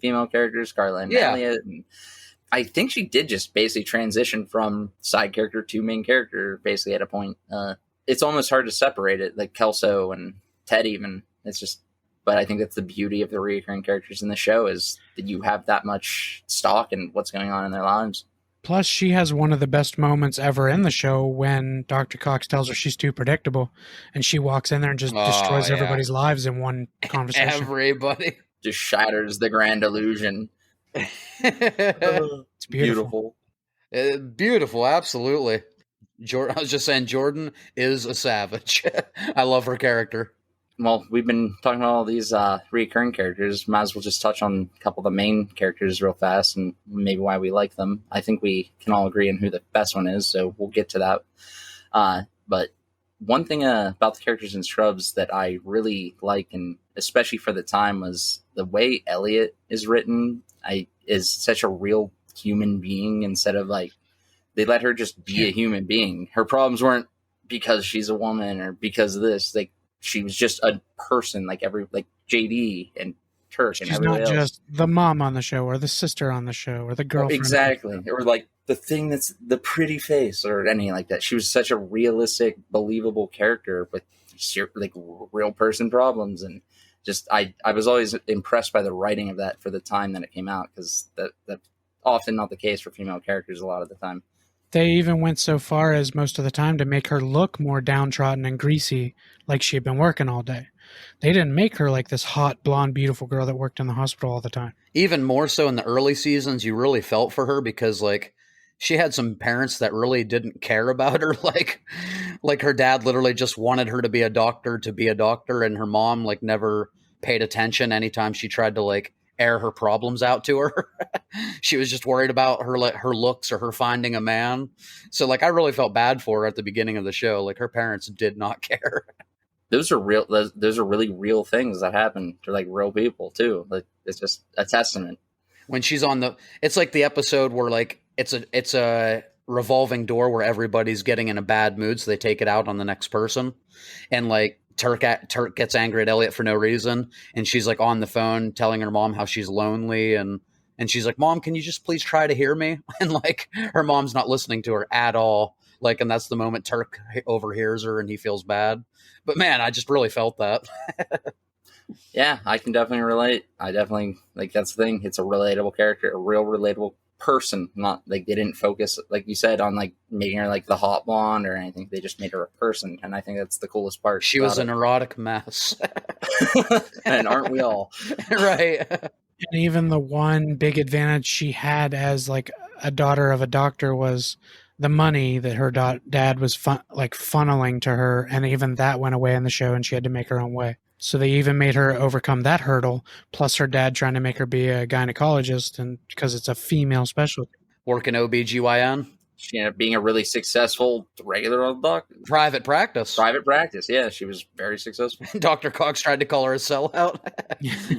female characters, Scarlett and Elliot. And I think she did just basically transition from side character to main character basically at a point. It's almost hard to separate it, like Kelso and Ted even. It's just, but I think that's the beauty of the recurring characters in the show, is that you have that much stock in what's going on in their lives. Plus, she has one of the best moments ever in the show when Dr. Cox tells her she's too predictable, and she walks in there and just destroys yeah. everybody's lives in one conversation. Everybody. Just shatters the grand illusion. It's beautiful. Beautiful, absolutely. I was just saying, Jordan is a savage. I love her character. Well, we've been talking about all these recurring characters. Might as well just touch on a couple of the main characters real fast and maybe why we like them. I think we can all agree on who the best one is, so we'll get to that. But one thing about the characters in Scrubs that I really like, and especially for the time, was the way Elliot is written. Is such a real human being instead of like they let her just be a human being. Her problems weren't because she's a woman or because of this. Like she was just a person, like JD and Turk. She's and everybody not else. just the mom on the show or the sister on the show or the girlfriend. Exactly. Or like the thing that's the pretty face or anything like that. She was such a realistic, believable character with like real person problems. And just, I was always impressed by the writing of that for the time that it came out, because that's often not the case for female characters a lot of the time. They even went so far as most of the time to make her look more downtrodden and greasy, like she had been working all day. They didn't make her like this hot, blonde, beautiful girl that worked in the hospital all the time. Even more so in the early seasons, you really felt for her because, like, she had some parents that really didn't care about her. Like her dad literally just wanted her to be a doctor, and her mom, like, never paid attention anytime she tried to, like, air her problems out to her. She was just worried about her looks or her finding a man. So, like, I really felt bad for her at the beginning of the show. Like, her parents did not care. Those are real. Those are really real things that happen to like real people too. Like it's just a testament. When she's on it's like the episode where like it's a revolving door where everybody's getting in a bad mood, so they take it out on the next person, and like Turk gets angry at Elliot for no reason, and she's like on the phone telling her mom how she's lonely, and she's like, "Mom, can you just please try to hear me?" And like her mom's not listening to her at all. Like, and that's the moment Turk overhears her and he feels bad. But man, I just really felt that. Yeah, I can definitely relate. I definitely like that's the thing. It's a relatable character, a real relatable person. Not like they didn't focus, like you said, on like making her like the hot blonde or anything. They just made her a person, and I think that's the coolest part. She was an erotic mess. And aren't we all? Right. And even the one big advantage she had as like a daughter of a doctor was the money that her dad was funneling to her, and even that went away in the show, and she had to make her own way. So they even made her overcome that hurdle, plus her dad trying to make her be a gynecologist, and because it's a female specialty. Working OBGYN. She ended up being a really successful regular old doctor. Private practice. Yeah, she was very successful. Dr. Cox tried to call her a sellout.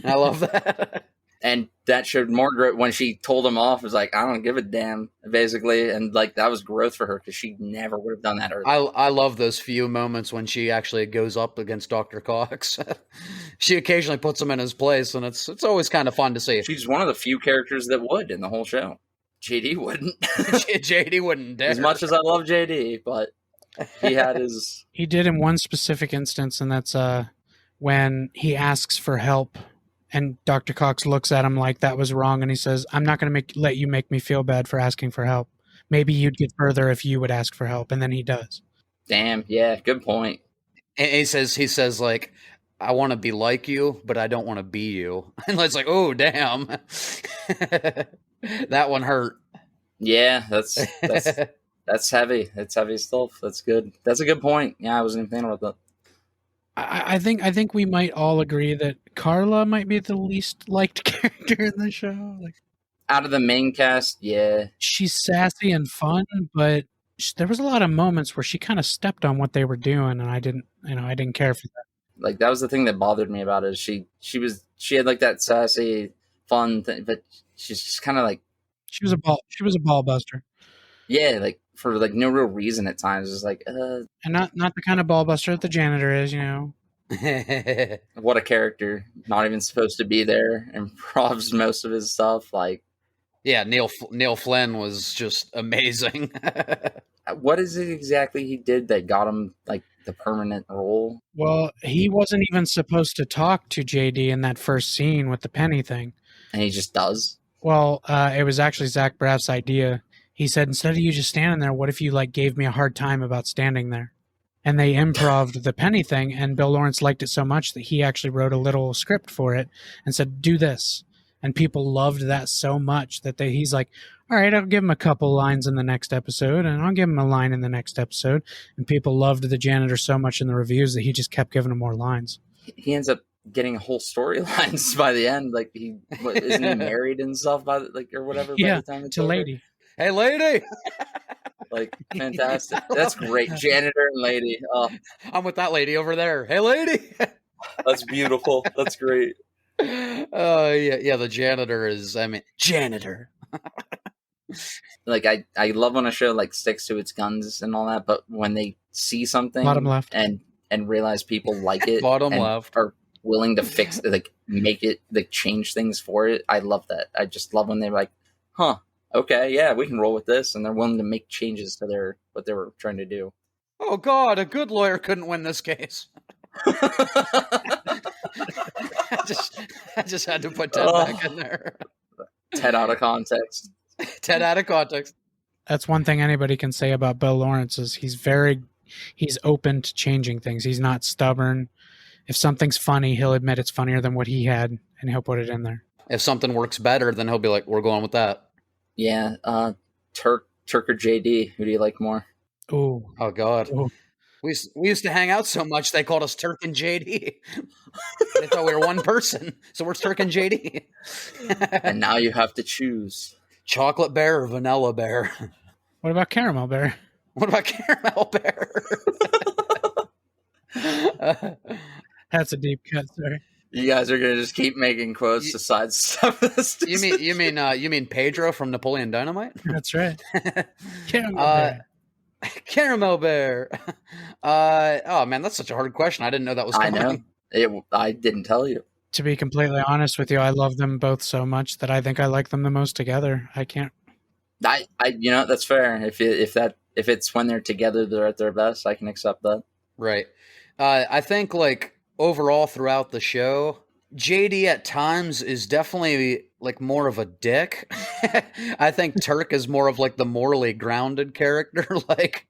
I love that. And that showed more growth when she told him off. It was like, I don't give a damn, basically. And like that was growth for her because she never would have done that earlier. I love those few moments when she actually goes up against Dr. Cox. She occasionally puts him in his place, and it's always kind of fun to see. She's one of the few characters that would in the whole show. JD wouldn't. JD wouldn't dare. As much as I love JD, but he had his... He did in one specific instance, and that's when he asks for help. And Dr. Cox looks at him like that was wrong, and he says, "I'm not going to let you make me feel bad for asking for help. Maybe you'd get further if you would ask for help." And then he does. Damn, yeah, good point. And he says like, "I want to be like you, but I don't want to be you." And it's like, oh, damn. That one hurt. Yeah, that's heavy. It's heavy stuff. That's good. That's a good point. Yeah, I wasn't even thinking about that. I think we might all agree that Carla might be the least liked character in the show. Like, out of the main cast, yeah, she's sassy and fun, but there was a lot of moments where she kind of stepped on what they were doing, and I didn't care for that. Like that was the thing that bothered me about it. She had like that sassy, fun thing, but she's just kind of like she was a ball buster. Yeah, like for like no real reason at times. It's like, and not the kind of ball buster that the janitor is, you know. What a character! Not even supposed to be there. Improvs most of his stuff. Like, yeah, Neil Flynn was just amazing. What is it exactly he did that got him like the permanent role? Well, he wasn't even supposed to talk to JD in that first scene with the penny thing, and he just does. Well, it was actually Zach Braff's idea. He said, instead of you just standing there, what if you like gave me a hard time about standing there? And they improv'd the penny thing, and Bill Lawrence liked it so much that he actually wrote a little script for it and said, do this. And people loved that so much that he's like, all right, I'll give him a couple lines in the next episode, and I'll give him a line in the next episode. And people loved the janitor so much in the reviews that he just kept giving him more lines. He ends up getting whole storylines by the end. Like, isn't he married and stuff by or whatever? Yeah, by the time it's to over? lady. Hey, lady. Like, fantastic. That's great. Janitor and lady. Oh, I'm with that lady over there. Hey, lady. that's beautiful. That's great. Oh, yeah. The janitor is, janitor. Like, I love when a show like sticks to its guns and all that, but when they see something Bottom left. and realize people like it Bottom and left. are willing to fix it, like make it, like change things for it. I love that. I just love when they're like, huh, okay, yeah, we can roll with this, and they're willing to make changes to what they were trying to do. Oh God, a good lawyer couldn't win this case. I just had to put Ted back in there. Ted out of context. Ted out of context. That's one thing anybody can say about Bill Lawrence is he's open to changing things. He's not stubborn. If something's funny, he'll admit it's funnier than what he had, and he'll put it in there. If something works better, then he'll be like, we're going with that. Yeah, Turk or JD, who do you like more? Ooh. Oh God. Ooh. We used to hang out so much they called us Turk and JD. They thought we were one person, so we're Turk and JD. And now you have to choose. Chocolate bear or vanilla bear? What about caramel bear? What about caramel bear? That's a deep cut, sorry. You guys are gonna just keep making quotes to sidestep this. You mean Pedro from Napoleon Dynamite? That's right. Caramel bear. Caramel bear. Oh man, that's such a hard question. I didn't know that was coming. I know. I didn't tell you. To be completely honest with you, I love them both so much that I think I like them the most together. I can't. That's fair. If it's when they're together, they're at their best. I can accept that. Right. I think like overall throughout the show, JD at times is definitely like more of a dick. I think Turk is more of like the morally grounded character. Like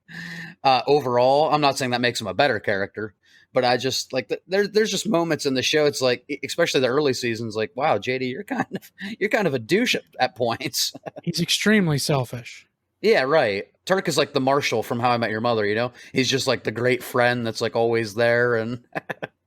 overall, I'm not saying that makes him a better character, but I just like there's just moments in the show. It's like, especially the early seasons, like, wow, JD, you're kind of a douche at points. He's extremely selfish. Yeah, right. Turk is like the Marshall from How I Met Your Mother, you know? He's just like the great friend that's like always there. And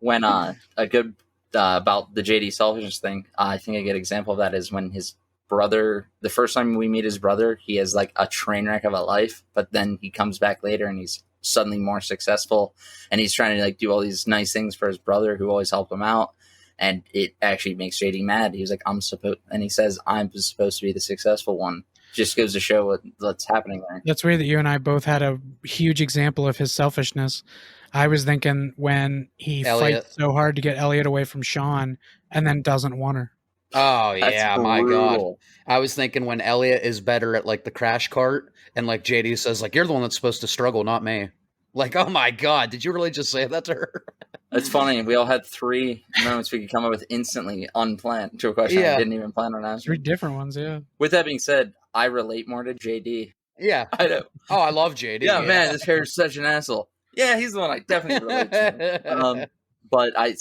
when a good about the JD selfishness thing, I think a good example of that is when his brother, the first time we meet his brother, he has like a train wreck of a life, but then he comes back later and he's suddenly more successful, and he's trying to like do all these nice things for his brother who always helped him out, and it actually makes JD mad. He was like, I'm supposed to be the successful one. Just goes to show what's happening there. That's weird that you and I both had a huge example of his selfishness. I was thinking when he fights so hard to get Elliot away from Sean and then doesn't want her. Oh yeah, my God. I was thinking when Elliot is better at like the crash cart and like JD says like, you're the one that's supposed to struggle, not me. Like, oh my God, did you really just say that to her? It's funny. We all had 3 moments we could come up with instantly unplanned to a question I didn't even plan on asking. 3 different ones, yeah. With that being said, I relate more to JD. Yeah. I know. Oh, I love JD. Yeah, man, this character's such an asshole. Yeah, he's the one I definitely relate to. But I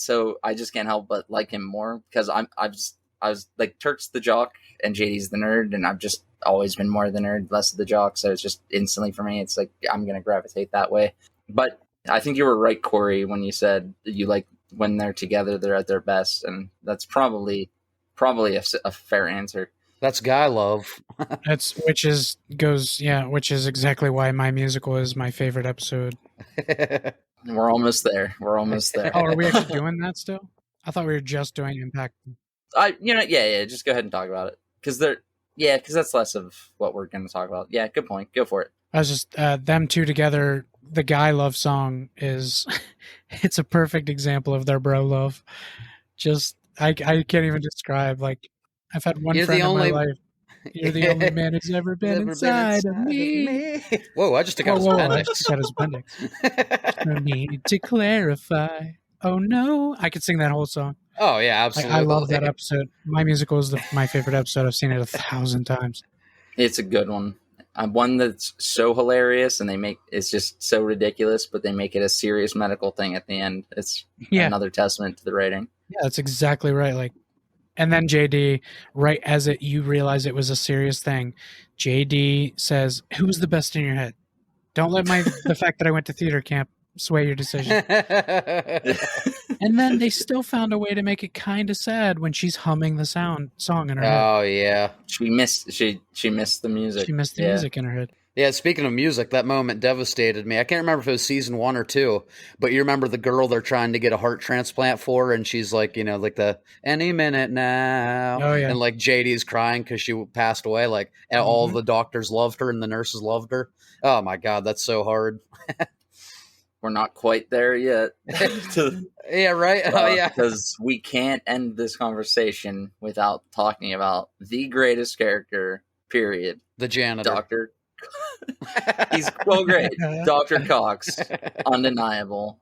just can't help but like him more because I was like, Turk's the jock and JD's the nerd, and I've just always been more the nerd, less of the jock. So it's just instantly for me, it's like I'm gonna gravitate that way. But I think you were right, Corey, when you said you like when they're together, they're at their best, and that's probably a fair answer. That's guy love. Which is exactly why My Musical is my favorite episode. We're almost there. Oh, are we actually doing that still? I thought we were just doing Impact. Just go ahead and talk about it because that's less of what we're going to talk about. Yeah, good point. Go for it. I was just them two together. The guy love song is it's a perfect example of their bro love. Just I can't even describe. Like, I've had one friend in my life. You're the only man who's ever been inside of me. Whoa, I just took out his appendix. I just took out his appendix. No need to clarify. Oh no, I could sing that whole song. Oh yeah, absolutely. I love that episode. My Musical is my favorite episode. I've seen it 1,000 times. It's a good one. one that's so hilarious, and it's just so ridiculous, but they make it a serious medical thing at the end. It's another testament to the writing. Yeah, that's exactly right. Like, and then JD, right as you realize it was a serious thing, JD says, "Who was the best in your head? Don't let the fact that I went to theater camp sway your decision." And then they still found a way to make it kind of sad when she's humming the song in her head. Oh yeah, she missed the music. She missed the music in her head. Yeah, speaking of music, that moment devastated me. I can't remember if it was season 1 or 2, but you remember the girl they're trying to get a heart transplant for, and she's like, like the any minute now. Oh, yeah. And like JD's crying because she passed away. Like, and all the doctors loved her and the nurses loved her. Oh my God, that's so hard. We're not quite there yet. Yeah, right? Oh, yeah. Because we can't end this conversation without talking about the greatest character, period. The janitor. Dr. He's well great. Dr. Cox, undeniable.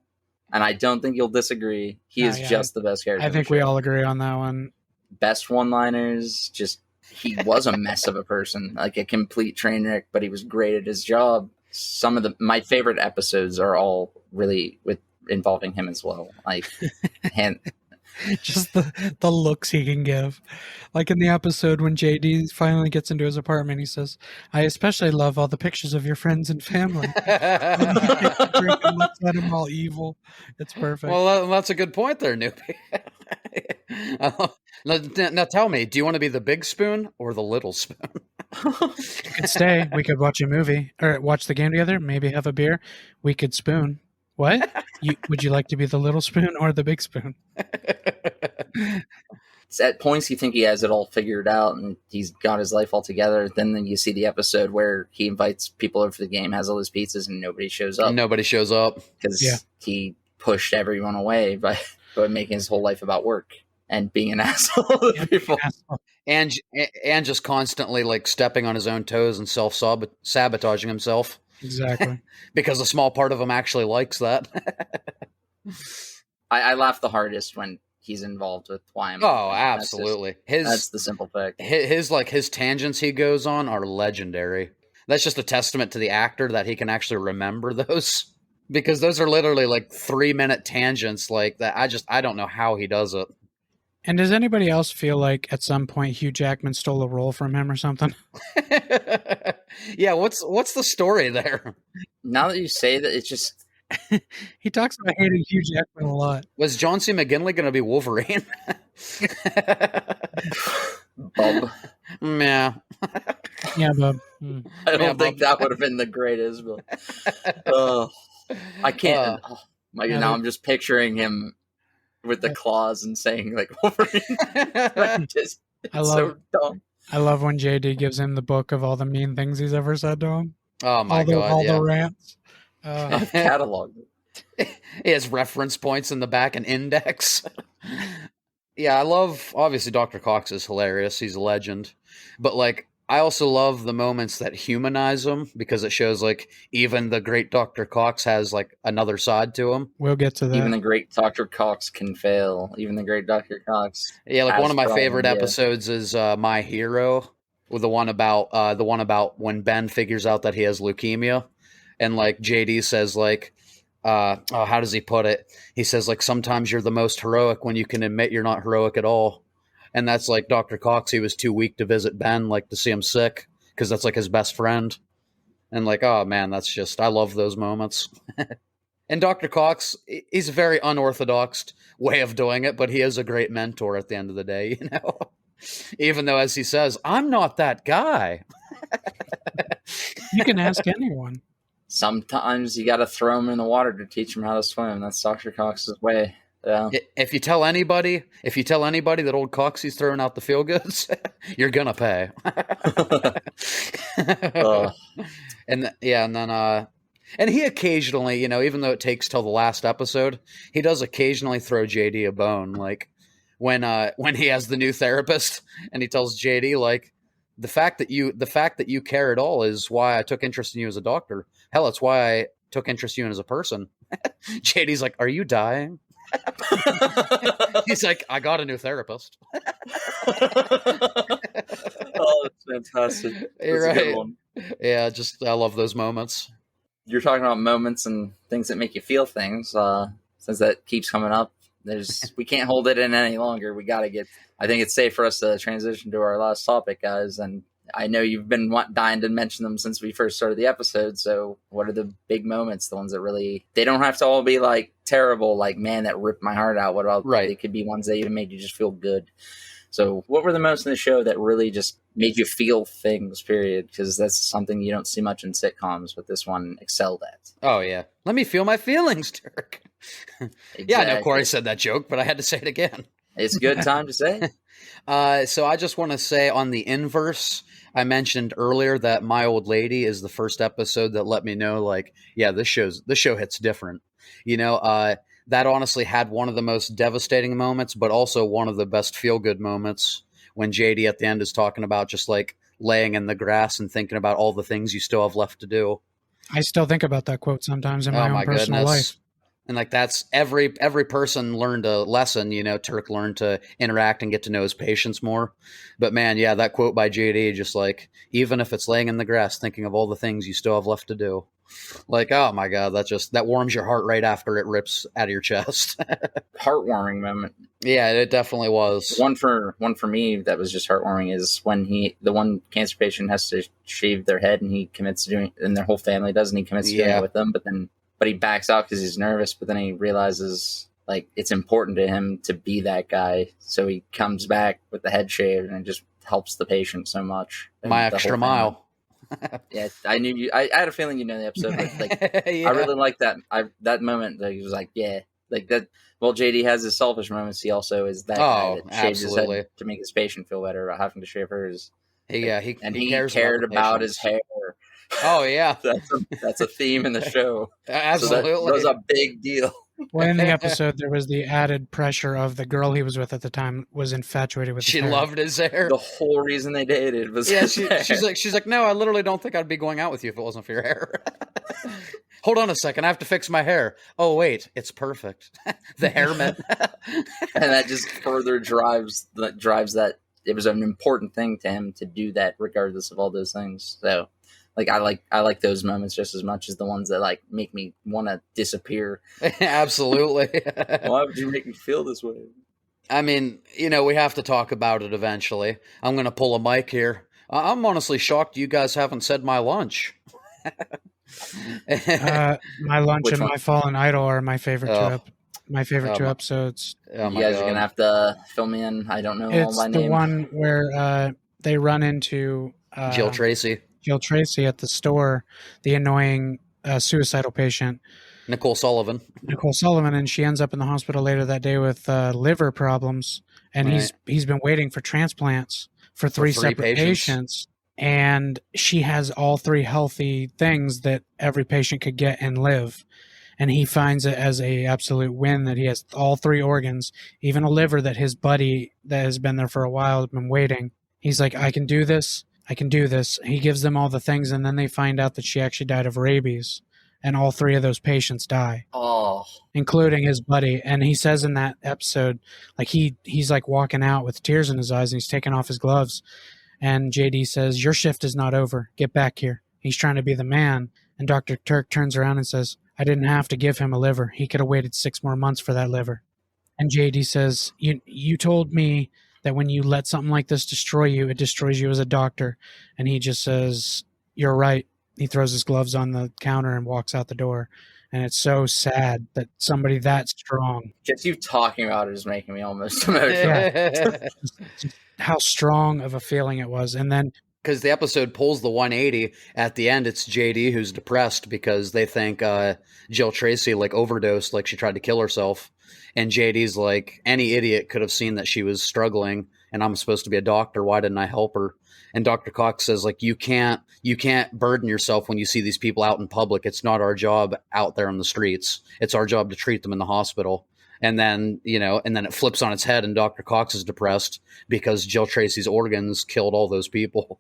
And I don't think you'll disagree. He is just the best character. I think we all agree on that one. Best one-liners. Just, he was a mess of a person, like a complete train wreck, but he was great at his job. Some of my favorite episodes are all really involving him as well. Like, just the looks he can give. Like in the episode when JD finally gets into his apartment, he says, "I especially love all the pictures of your friends and family." And looks at him all evil. It's perfect. Well, that's a good point there, newbie. Now tell me, do you want to be the big spoon or the little spoon? You could stay. We could watch a movie or watch the game together. Maybe have a beer. We could spoon. What? Would you like to be the little spoon or the big spoon? It's at points you think he has it all figured out and he's got his life all together. Then you see the episode where he invites people over for the game, has all his pizzas, and nobody shows up. Because he pushed everyone away by making his whole life about work and being an asshole to people. And just constantly like stepping on his own toes and self-sabotaging himself. Exactly. Because a small part of him actually likes that. I laugh the hardest when he's involved with YM. Oh, absolutely. That's the simple fact. His tangents he goes on are legendary. That's just a testament to the actor that he can actually remember those. Because those are literally like 3-minute tangents like that. I don't know how he does it. And does anybody else feel like at some point Hugh Jackman stole a role from him or something? Yeah, what's the story there? Now that you say that, it's just... He talks about hating Hugh Jackman a lot. Was John C. McGinley going to be Wolverine? Bub. Yeah. Yeah, Bub. I don't think that would have been the greatest. But, I can't... now I'm just picturing him with the claws and saying like Wolverine. So dumb. I love when JD gives him the book of all the mean things he's ever said to him. Oh my God! All the rants. I've cataloged it. He has reference points in the back and index. Yeah, I love. Obviously, Dr. Cox is hilarious. He's a legend. But like, I also love the moments that humanize him because it shows like even the great Dr. Cox has like another side to him. We'll get to that. Even the great Dr. Cox can fail. Even the great Dr. Cox. Yeah, like one of my favorite episodes is My Hero, with the one about when Ben figures out that he has leukemia, and like JD says like, how does he put it? He says like sometimes you're the most heroic when you can admit you're not heroic at all. And that's like Dr. Cox. He was too weak to visit Ben, like to see him sick, because that's like his best friend. And like, oh man, that's just, I love those moments. And Dr. Cox, he's a very unorthodox way of doing it, but he is a great mentor at the end of the day, you know? Even though, as he says, I'm not that guy. You can ask anyone. Sometimes you got to throw him in the water to teach him how to swim. That's Dr. Cox's way. Yeah. If you tell anybody that old Coxie's throwing out the feel goods, you're gonna pay. And he occasionally, you know, even though it takes till the last episode, he does occasionally throw JD a bone. Like when he has the new therapist and he tells JD like the fact that you care at all is why I took interest in you as a doctor. Hell, it's why I took interest in you as a person. JD's like, are you dying? He's like, I got a new therapist. Oh, that's fantastic. That's You're right. a good one. Yeah, just I love those moments. You're talking about moments and things that make you feel things. Since that keeps coming up, we can't hold it in any longer. We got to get. I think it's safe for us to transition to our last topic, guys. And I know you've been dying to mention them since we first started the episode. So, what are the big moments? The ones that really, they don't have to all be like terrible, like man, that ripped my heart out. What about Right? They could be ones that even made you just feel good. So, what were the most in the show that really just made you feel things, period? Because that's something you don't see much in sitcoms, but this one excelled at. Oh, yeah. Let me feel my feelings, Turk. Exactly. Yeah, I know Corey said that joke, but I had to say it again. It's a good time to say. So I just want to say on the inverse, I mentioned earlier that My Old Lady is the first episode that let me know, like, yeah, this show hits different. That honestly had one of the most devastating moments, but also one of the best feel-good moments when JD at the end is talking about just like laying in the grass and thinking about all the things you still have left to do. I still think about that quote sometimes in my own personal life. And like that's every person learned a lesson. Turk learned to interact and get to know his patients more. But man, yeah, that quote by JD, just like even if it's laying in the grass, thinking of all the things you still have left to do. Like, oh my God, that warms your heart right after it rips out of your chest. Heartwarming moment. Yeah, it definitely was. One for me that was just heartwarming is when the one cancer patient has to shave their head and he commits to doing, and their whole family does, and he commits to doing it with them, but he backs out because he's nervous, but then he realizes like it's important to him to be that guy. So he comes back with the head shaved and it just helps the patient so much. My extra mile. Yeah, I knew you. I had a feeling you know the episode, but like, yeah. I really like that. That moment. Like, he was like, yeah, like that. Well, JD has his selfish moments. He also is that guy that shaves his head to make his patient feel better about having to shave hers. Yeah, he cared about his hair. Oh yeah, that's a theme in the show. Absolutely, so that was a big deal. Well, in the episode, there was the added pressure of the girl he was with at the time was infatuated with his hair. She loved his hair. The whole reason they dated was she's like, no, I literally don't think I'd be going out with you if it wasn't for your hair. Hold on a second, I have to fix my hair. Oh wait, it's perfect. The hairman. And that just further drives that it was an important thing to him to do that regardless of all those things. So like I like those moments just as much as the ones that like make me want to disappear. Absolutely. Why would you make me feel this way? I mean, we have to talk about it eventually. I'm going to pull a mic here. I'm honestly shocked you guys haven't said my lunch. My lunch and My Fallen Idol are my favorite two episodes. Oh you guys are going to have to fill me in. I don't know all my names. It's the one where they run into Jill Tracy at the store, the annoying suicidal patient. Nicole Sullivan, and she ends up in the hospital later that day with liver problems, and he's been waiting for transplants for three separate patients, and she has all three healthy things that every patient could get and live, and he finds it as a absolute win that he has all three organs, even a liver that his buddy that has been there for a while has been waiting. He's like, I can do this. He gives them all the things, and then they find out that she actually died of rabies. And all three of those patients die, including his buddy. And he says in that episode, like he's like walking out with tears in his eyes, and he's taking off his gloves. And JD says, "Your shift is not over. Get back here." He's trying to be the man. And Dr. Turk turns around and says, "I didn't have to give him a liver. He could have waited 6 more months for that liver." And JD says, "You told me that when you let something like this destroy you, it destroys you as a doctor." And he just says, "You're right." He throws his gloves on the counter and walks out the door. And it's so sad that somebody that strong. Just you talking about it is making me almost emotional. Yeah. Just how strong of a feeling it was. And then because the episode pulls the 180 at the end, it's JD who's depressed because they think Jill Tracy like overdosed, like she tried to kill herself. And JD's like, any idiot could have seen that she was struggling, and I'm supposed to be a doctor. Why didn't I help her? And Dr. Cox says, like, you can't burden yourself when you see these people out in public. It's not our job out there on the streets. It's our job to treat them in the hospital. And then, it flips on its head, and Dr. Cox is depressed because Jill Tracy's organs killed all those people.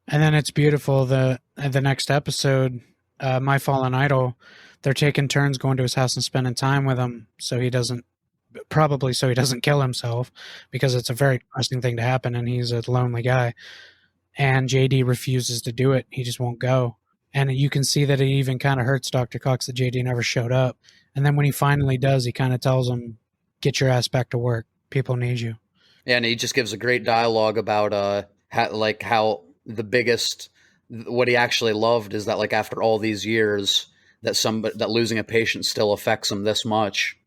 And then it's beautiful. The next episode, My Fallen Idol, they're taking turns going to his house and spending time with him, so he doesn't kill himself, because it's a very depressing thing to happen, and he's a lonely guy. and JD refuses to do it. He just won't go. And you can see that it even kind of hurts Dr. Cox that JD never showed up. And then when he finally does, he kind of tells him, get your ass back to work. People need you. Yeah, and he just gives a great dialogue about how the biggest what he actually loved is that like after all these years that losing a patient still affects him this much.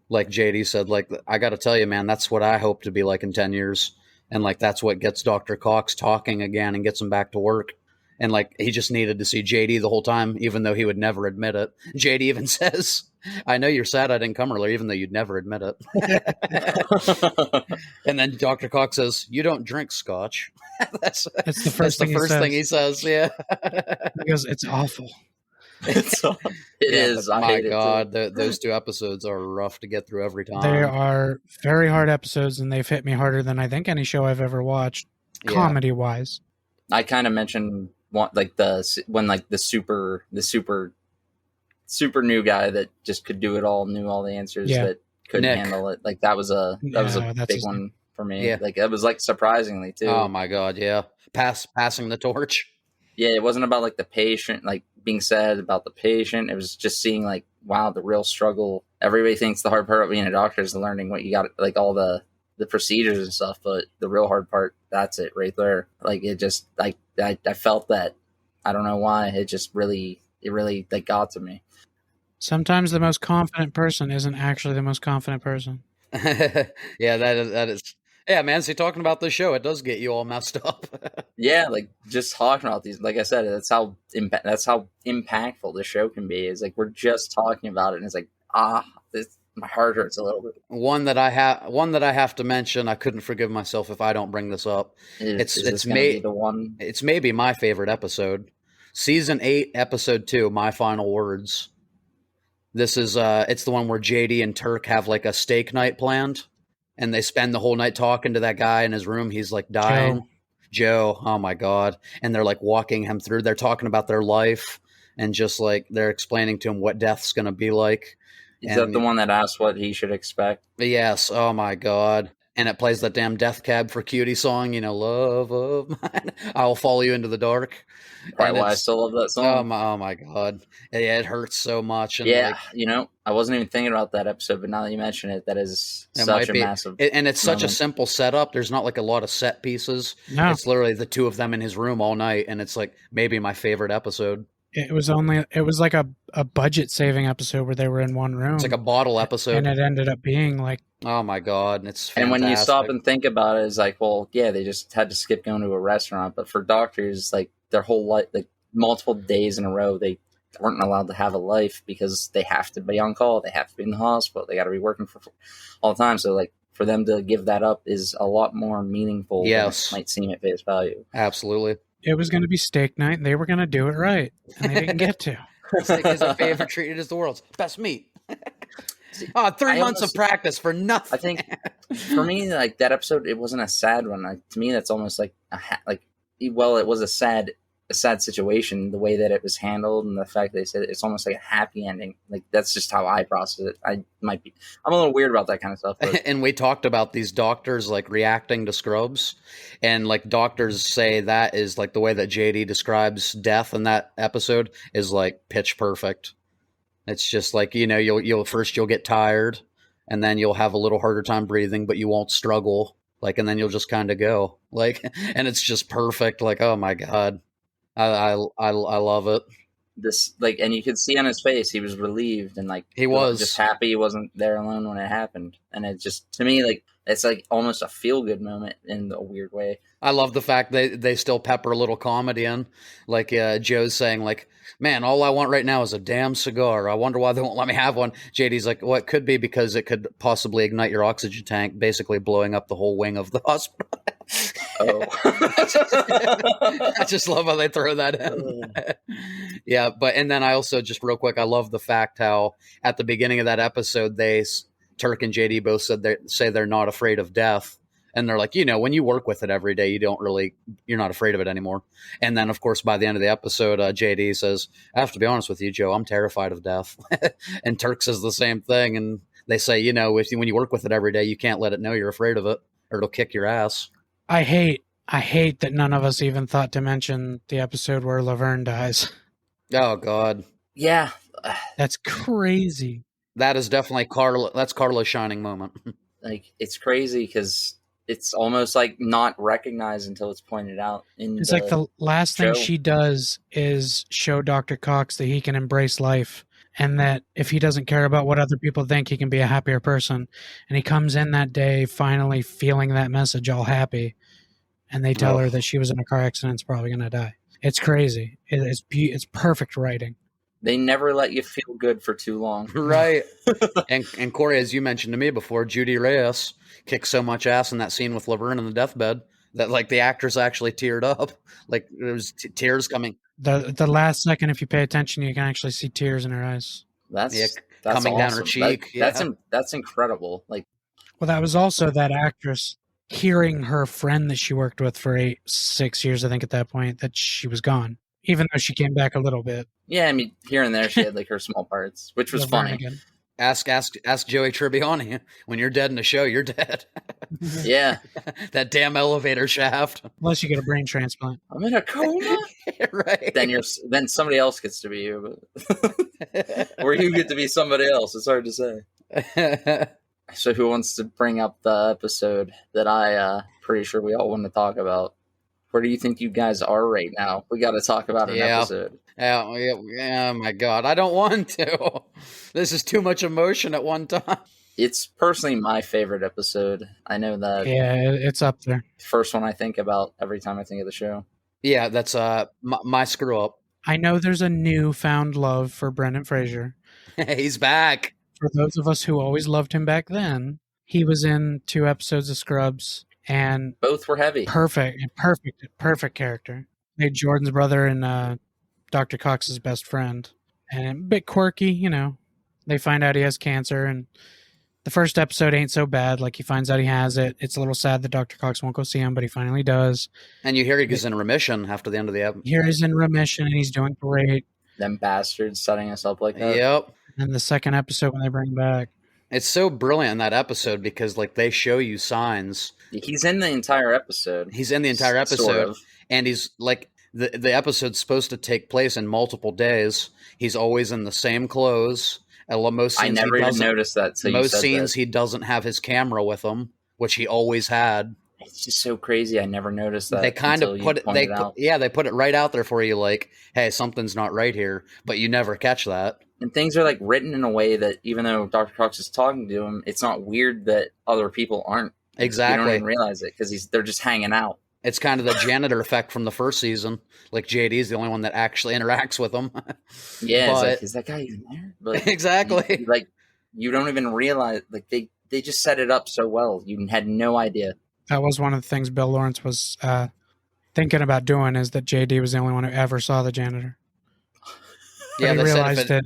Like JD said, like, I got to tell you, man, that's what I hope to be like in 10 years. And like, that's what gets Dr. Cox talking again and gets him back to work. And like, he just needed to see JD the whole time, even though he would never admit it. JD even says, I know you're sad I didn't come earlier, even though you'd never admit it. And then Dr. Cox says, you don't drink scotch. That's the first thing he says. Yeah. He goes, it's awful. It is. I my hate God, it too. those two episodes are rough to get through every time. They are very hard episodes, and they've hit me harder than I think any show I've ever watched, comedy-wise. I kind of mentioned like the super new guy that just could do it all, knew all the answers, that couldn't handle it. Like that was a big one for me. Yeah. Like it was like surprisingly too. Oh my God, yeah. Passing the torch. Yeah, it wasn't about like the patient, like being sad about the patient. It was just seeing like, wow, the real struggle. Everybody thinks the hard part of being a doctor is learning what you got, like all the procedures and stuff. But the real hard part, that's it right there. Like it just, like I felt that. I don't know why. It really like got to me. Sometimes the most confident person isn't actually the most confident person. Yeah, that is. Yeah, man. So talking about the show, it does get you all messed up. Yeah, like just talking about these. Like I said, that's how impactful the show can be. Is like we're just talking about it, and it's like my heart hurts a little bit. One that I have to mention. I couldn't forgive myself if I don't bring this up. It's maybe my favorite episode, season 8, episode 2. My final words. This is it's the one where JD and Turk have like a steak night planned. And they spend the whole night talking to that guy in his room. He's like dying. Joe. Oh my God. And they're like walking him through. They're talking about their life and just like they're explaining to him what death's going to be like. Is that the one that asks what he should expect? Yes. Oh my God. And it plays that damn Death Cab for Cutie song, love of mine. I'll follow you into the dark. Probably why I still love that song. Oh my God. Yeah, it hurts so much. And yeah, I wasn't even thinking about that episode, but now that you mention it, that is such a massive and it's such a simple setup. There's not like a lot of set pieces. No. It's literally the two of them in his room all night, and it's like maybe my favorite episode. It was like a budget saving episode where they were in one room. It's like a bottle episode. And it ended up being like, oh my God, it's fantastic. And when you stop and think about it, it's like, well, yeah, they just had to skip going to a restaurant. But for doctors, like their whole life, like multiple days in a row, they weren't allowed to have a life because they have to be on call. They have to be in the hospital. They got to be working for all the time. So like for them to give that up is a lot more meaningful than it might seem at face value. Absolutely. It was going to be steak night, and they were going to do it right, and they didn't get to. Steak is our favorite treat. It is the world's best meat. 3 months of practice for nothing. I think for me, like that episode, it wasn't a sad one. Like, to me, that's almost like it was a sad situation, the way that it was handled, and the fact that they said it's almost like a happy ending. Like that's just how I process it. I'm a little weird about that kind of stuff. But. And we talked about these doctors like reacting to Scrubs, and like doctors say that is like the way that JD describes death in that episode is like pitch perfect. It's just like, you'll get tired, and then you'll have a little harder time breathing, but you won't struggle. Like, and then you'll just kind of go like, and it's just perfect. Like, oh my God. I love it. This and you could see on his face he was relieved and like he was just happy he wasn't there alone when it happened. And it just, to me, like it's like almost a feel good moment in a weird way. I love the fact they still pepper a little comedy in, like Joe's saying like, man, all I want right now is a damn cigar. I wonder why they won't let me have one. JD's like, well, it could be because it could possibly ignite your oxygen tank, basically blowing up the whole wing of the hospital. Oh. I just love how they throw that in. Yeah, and then I also, just real quick, I love the fact how at the beginning of that episode, Turk and JD both say they're not afraid of death. And they're like, when you work with it every day, you're not afraid of it anymore. And then, of course, by the end of the episode, JD says, I have to be honest with you, Joe, I'm terrified of death. And Turk says the same thing. And they say, when you work with it every day, you can't let it know you're afraid of it or it'll kick your ass. I hate I hate that none of us even thought to mention the episode where Laverne dies. Oh God, Yeah, That's crazy. that is definitely Carla. That's Carla's shining moment. like it's crazy because it's almost like not recognized until it's pointed out in It's like the the last thing show. she does is show Dr. Cox that he can embrace life and that if he doesn't care about what other people think, he can be a happier person. And he comes in that day finally feeling that message, all happy. And they tell her that she was in a car accident, is probably going to die. It's crazy. It's perfect writing. They never let you feel good for too long. Right. And Corey, as you mentioned to me before, Judy Reyes kicked so much ass in that scene with Laverne in the deathbed that like the actress actually teared up. Like there was tears coming. The last second, if you pay attention, you can actually see tears in her eyes. That's coming down her awesome. cheek. That's incredible. Like, Well, that was also that actress hearing her friend that she worked with for 6 years, I think at that point, that she was gone, even though she came back a little bit. yeah, I mean, here and there she had like her small parts, which was Laverne funny. again. Ask Joey Tribbiani. When you're dead in a show, you're dead. Yeah, That damn elevator shaft. Unless you get a brain transplant. I'm in a coma. Right. Then somebody else gets to be you, but or you get to be somebody else. It's hard to say. So who wants to bring up the episode that I pretty sure we all want to talk about? Where do you think you guys are right now? We got to talk about an episode. Oh my God. I don't want to. This is too much emotion at one time. It's personally my favorite episode. I know that. Yeah, it's up there. First one I think about every time I think of the show. Yeah, that's my screw up. I know there's a newfound love for Brendan Fraser. He's back. For those of us who always loved him back then, he was in 2 episodes of Scrubs and Both were heavy. perfect character. Played Jordan's brother and Dr. Cox's best friend. And a bit quirky, you know. They find out he has cancer, and the first episode ain't so bad. Like, he finds out he has it. It's a little sad that Dr. Cox won't go see him, but he finally does. And you hear he's in remission after the end of the episode. Here he's in remission, and he's doing great. Them bastards setting us up like that. Yep. And the second episode, when they bring him back, It's so brilliant in that episode because like they show you signs. He's in the entire episode. He's in the entire episode, Sort of. and he's like the episode's supposed to take place in multiple days. He's always in the same clothes. Most I scenes never even noticed that. So most you said scenes that. he doesn't have his camera with him, which he always had. It's just so crazy. I never noticed that. They kind of until put you it. pointed out. They put it right out there for you, like, hey, something's not right here, but you never catch that. And things are like written in a way that even though Dr. Cox is talking to him, it's not weird that other people aren't. Exactly. You don't even realize it because they're just hanging out. It's kind of the janitor effect from the first season. Like JD's the only one that actually interacts with him. Yeah, it's like, is that guy even there? But exactly. you don't even realize. Like they just set it up so well. You had no idea. that was one of the things Bill Lawrence was thinking about doing, is that JD was the only one who ever saw the janitor. But Yeah, he they said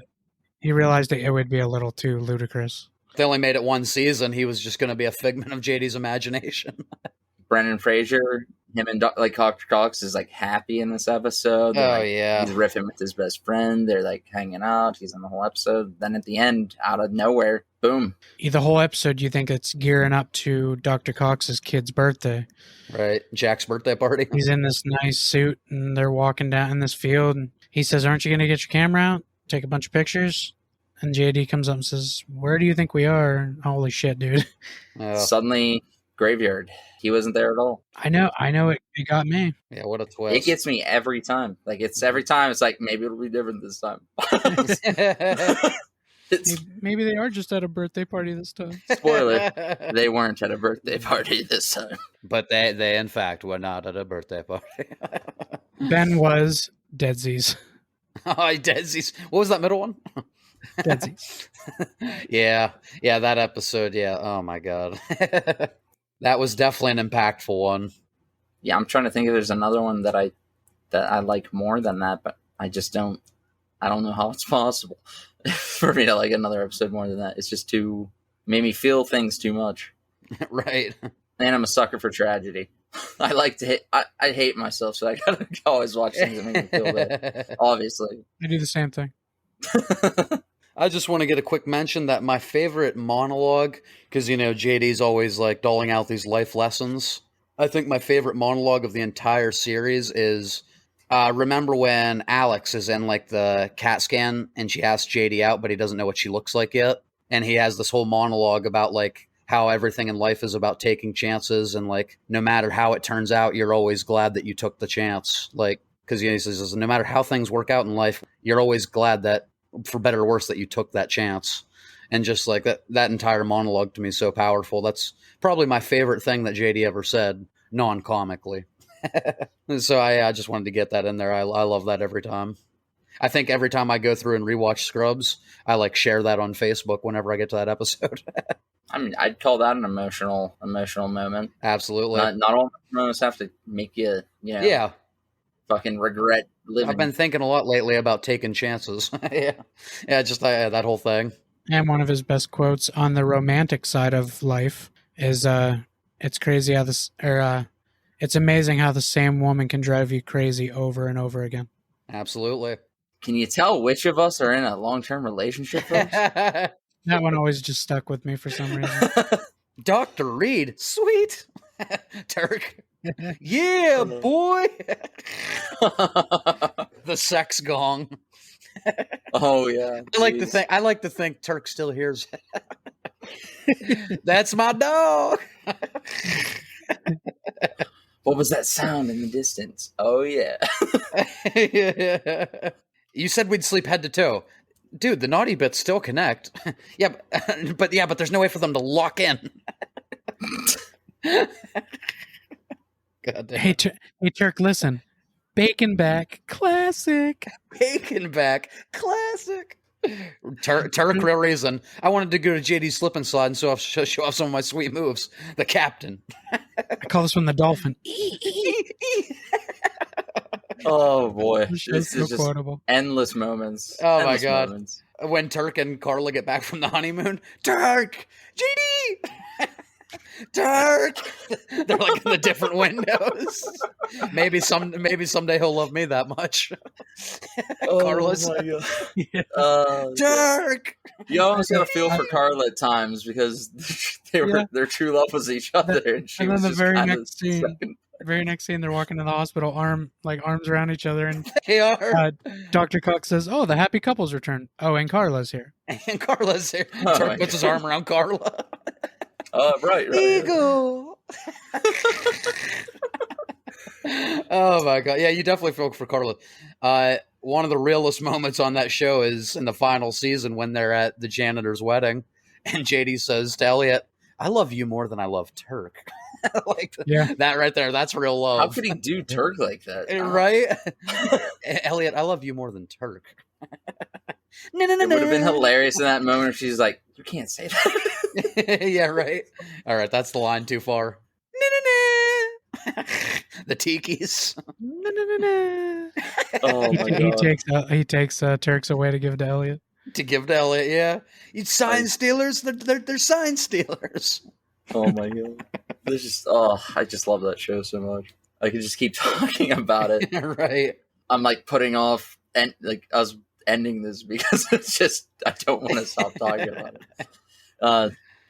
realized that it would be a little too ludicrous. if they only made it one season, he was just going to be a figment of JD's imagination. Brendan Fraser, him and Dr. Cox is like happy in this episode. Yeah. He's riffing with his best friend. They're like hanging out. He's in the whole episode. Then at the end, out of nowhere, boom. The whole episode, you think it's gearing up to Dr. Cox's kid's birthday. Right. Jack's birthday party. He's in this nice suit, and they're walking down in this field, and he says, "Aren't you going to get your camera out, take a bunch of pictures?" And JD comes up and says, "Where do you think we are?" Holy shit, dude. Suddenly, graveyard. He wasn't there at all. I know it got me. Yeah, what a twist. It gets me every time. Like every time. It's like maybe it'll be different this time. Maybe they are just at a birthday party this time. Spoiler: they weren't at a birthday party this time. But they in fact were not at a birthday party. Ben was Deadsies. Oh, Deadsies. What was that middle one? Deadsies. Yeah, that episode. Yeah. Oh my god, that was definitely an impactful one. Yeah, I'm trying to think if there's another one that I like more than that, but I just don't. I don't know how it's possible for me to like another episode more than that. It's just made me feel things too much. Right. And I'm a sucker for tragedy. I like to hate. I hate myself, so I gotta always watch things that make me feel bad. Obviously, I do the same thing. I just want to get a quick mention that my favorite monologue, because JD's always like doling out these life lessons. I think my favorite monologue of the entire series is remember when Alex is in like the CAT scan and she asks JD out, but he doesn't know what she looks like yet. And he has this whole monologue about like how everything in life is about taking chances, and like no matter how it turns out, you're always glad that you took the chance. Like, because he says no matter how things work out in life, you're always glad that, for better or worse, that you took that chance. And just like that entire monologue to me is so powerful. That's probably my favorite thing that JD ever said, non-comically. So I just wanted to get that in there. I love that every time. I think every time I go through and rewatch Scrubs, I like share that on Facebook whenever I get to that episode. I mean, I'd call that an emotional moment. Absolutely. Not all moments have to make you, Yeah. fucking regret living. I've been thinking a lot lately about taking chances. Yeah, just that whole thing. And one of his best quotes on the romantic side of life is, "It's crazy how it's amazing how the same woman can drive you crazy over and over again." Absolutely. Can you tell which of us are in a long-term relationship, folks? That one always just stuck with me for some reason. Dr. Reed, sweet. Turk. Yeah, boy. The sex gong. Oh yeah. I like to think Turk still hears it. That's my dog. What was that sound in the distance? Oh yeah. Yeah. You said we'd sleep head to toe. Dude, the naughty bits still connect. Yeah, but there's no way for them to lock in. God damn. Hey, Turk, listen. Bacon back, classic. Bacon back, classic. Turk, real reason. I wanted to go to JD's slip and slide and show off some of my sweet moves. The captain. I call this one the dolphin. Oh boy, This this is so just quotable. endless moments. Oh my Endless God. moments. When Turk and Carla get back from the honeymoon, Turk, JD, Turk. They're like in the different windows. Maybe someday he'll love me that much. Carla's. Oh my God. Turk. You almost got to feel for Carla at times because their true love was each other, and she And then was the just very kind of next scene, second. very next scene, they're walking to the hospital, arms around each other, and They are. Dr. Cox says, "Oh, the happy couple's returned. Oh, and Carla's here." And Carla's here. Oh Turk my puts his God. arm around Carla. Right. Eagle. Oh my God. Yeah, you definitely feel for Carla. One of the realest moments on that show is in the final season when they're at the janitor's wedding, and JD says to Elliot, "I love you more than I love Turk." Like that right there. That's real love. How could he do Turk like that? Right? Elliot, I love you more than Turk. No. It would have been hilarious in that moment if she's like, "You can't say that." Yeah, right. All right, that's the line too far. The tikis. Oh my God. He takes Turks away to give to Elliot. To give to Elliot, yeah. You sign stealers, they're sign stealers. Oh my God. There's just I just love that show so much. I could just keep talking about it. Right. I'm like putting off and like us ending this because it's just I don't want to stop talking about it.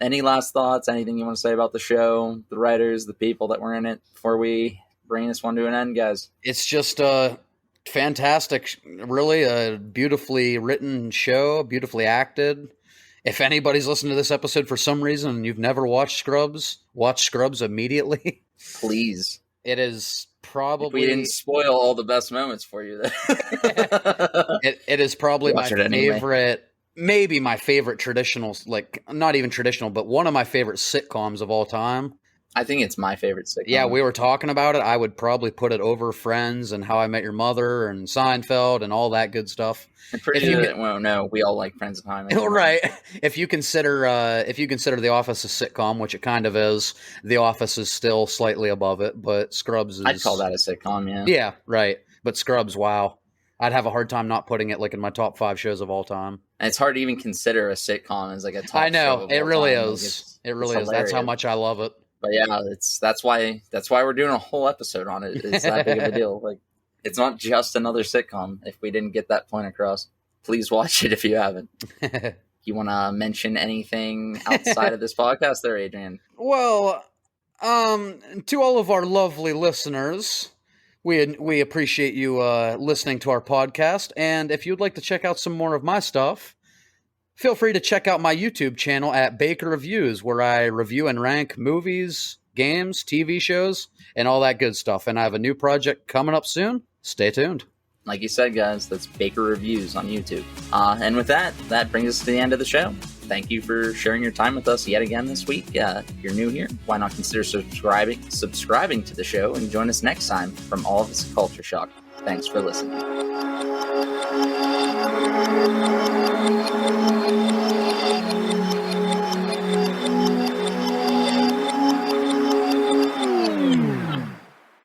Any last thoughts? Anything you want to say about the show, the writers, the people that were in it before we bring this one to an end, guys? It's just fantastic, really a beautifully written show, beautifully acted. If anybody's listening to this episode for some reason and you've never watched Scrubs, watch Scrubs immediately. Please. It is probably... If we didn't spoil all the best moments for you then. it is probably Watch my it anyway. favorite... Maybe my favorite traditional, like, not even traditional, but one of my favorite sitcoms of all time. I think it's my favorite sitcom. Yeah, we were talking about it. I would probably put it over Friends and How I Met Your Mother and Seinfeld and all that good stuff. I'm pretty sure that, well, no, we all like Friends of How I Met Your Mother. Right. If you consider The Office a sitcom, which it kind of is, The Office is still slightly above it, but Scrubs is... I'd call that a sitcom, yeah. Yeah, right. But Scrubs, wow. I'd have a hard time not putting it like in my top 5 shows of all time. And it's hard to even consider a sitcom as like a top I know. show of It all really time. Like, is. It really is. That's how hilarious. much I love it. But yeah, that's why we're doing a whole episode on it. It's that big of a deal. Like, it's not just another sitcom. If we didn't get that point across, please watch it if you haven't. You want to mention anything outside of this podcast there, Adrian? Well, To all of our lovely listeners, we appreciate you listening to our podcast. And if you'd like to check out some more of my stuff, feel free to check out my YouTube channel at Baker Reviews, where I review and rank movies, games, TV shows, and all that good stuff. And I have a new project coming up soon. Stay tuned. Like you said, guys, that's Baker Reviews on YouTube. And with that brings us to the end of the show. Thank you for sharing your time with us yet again this week. If you're new here, why not consider subscribing to the show and join us next time from All of Us Culture Shock. Thanks for listening.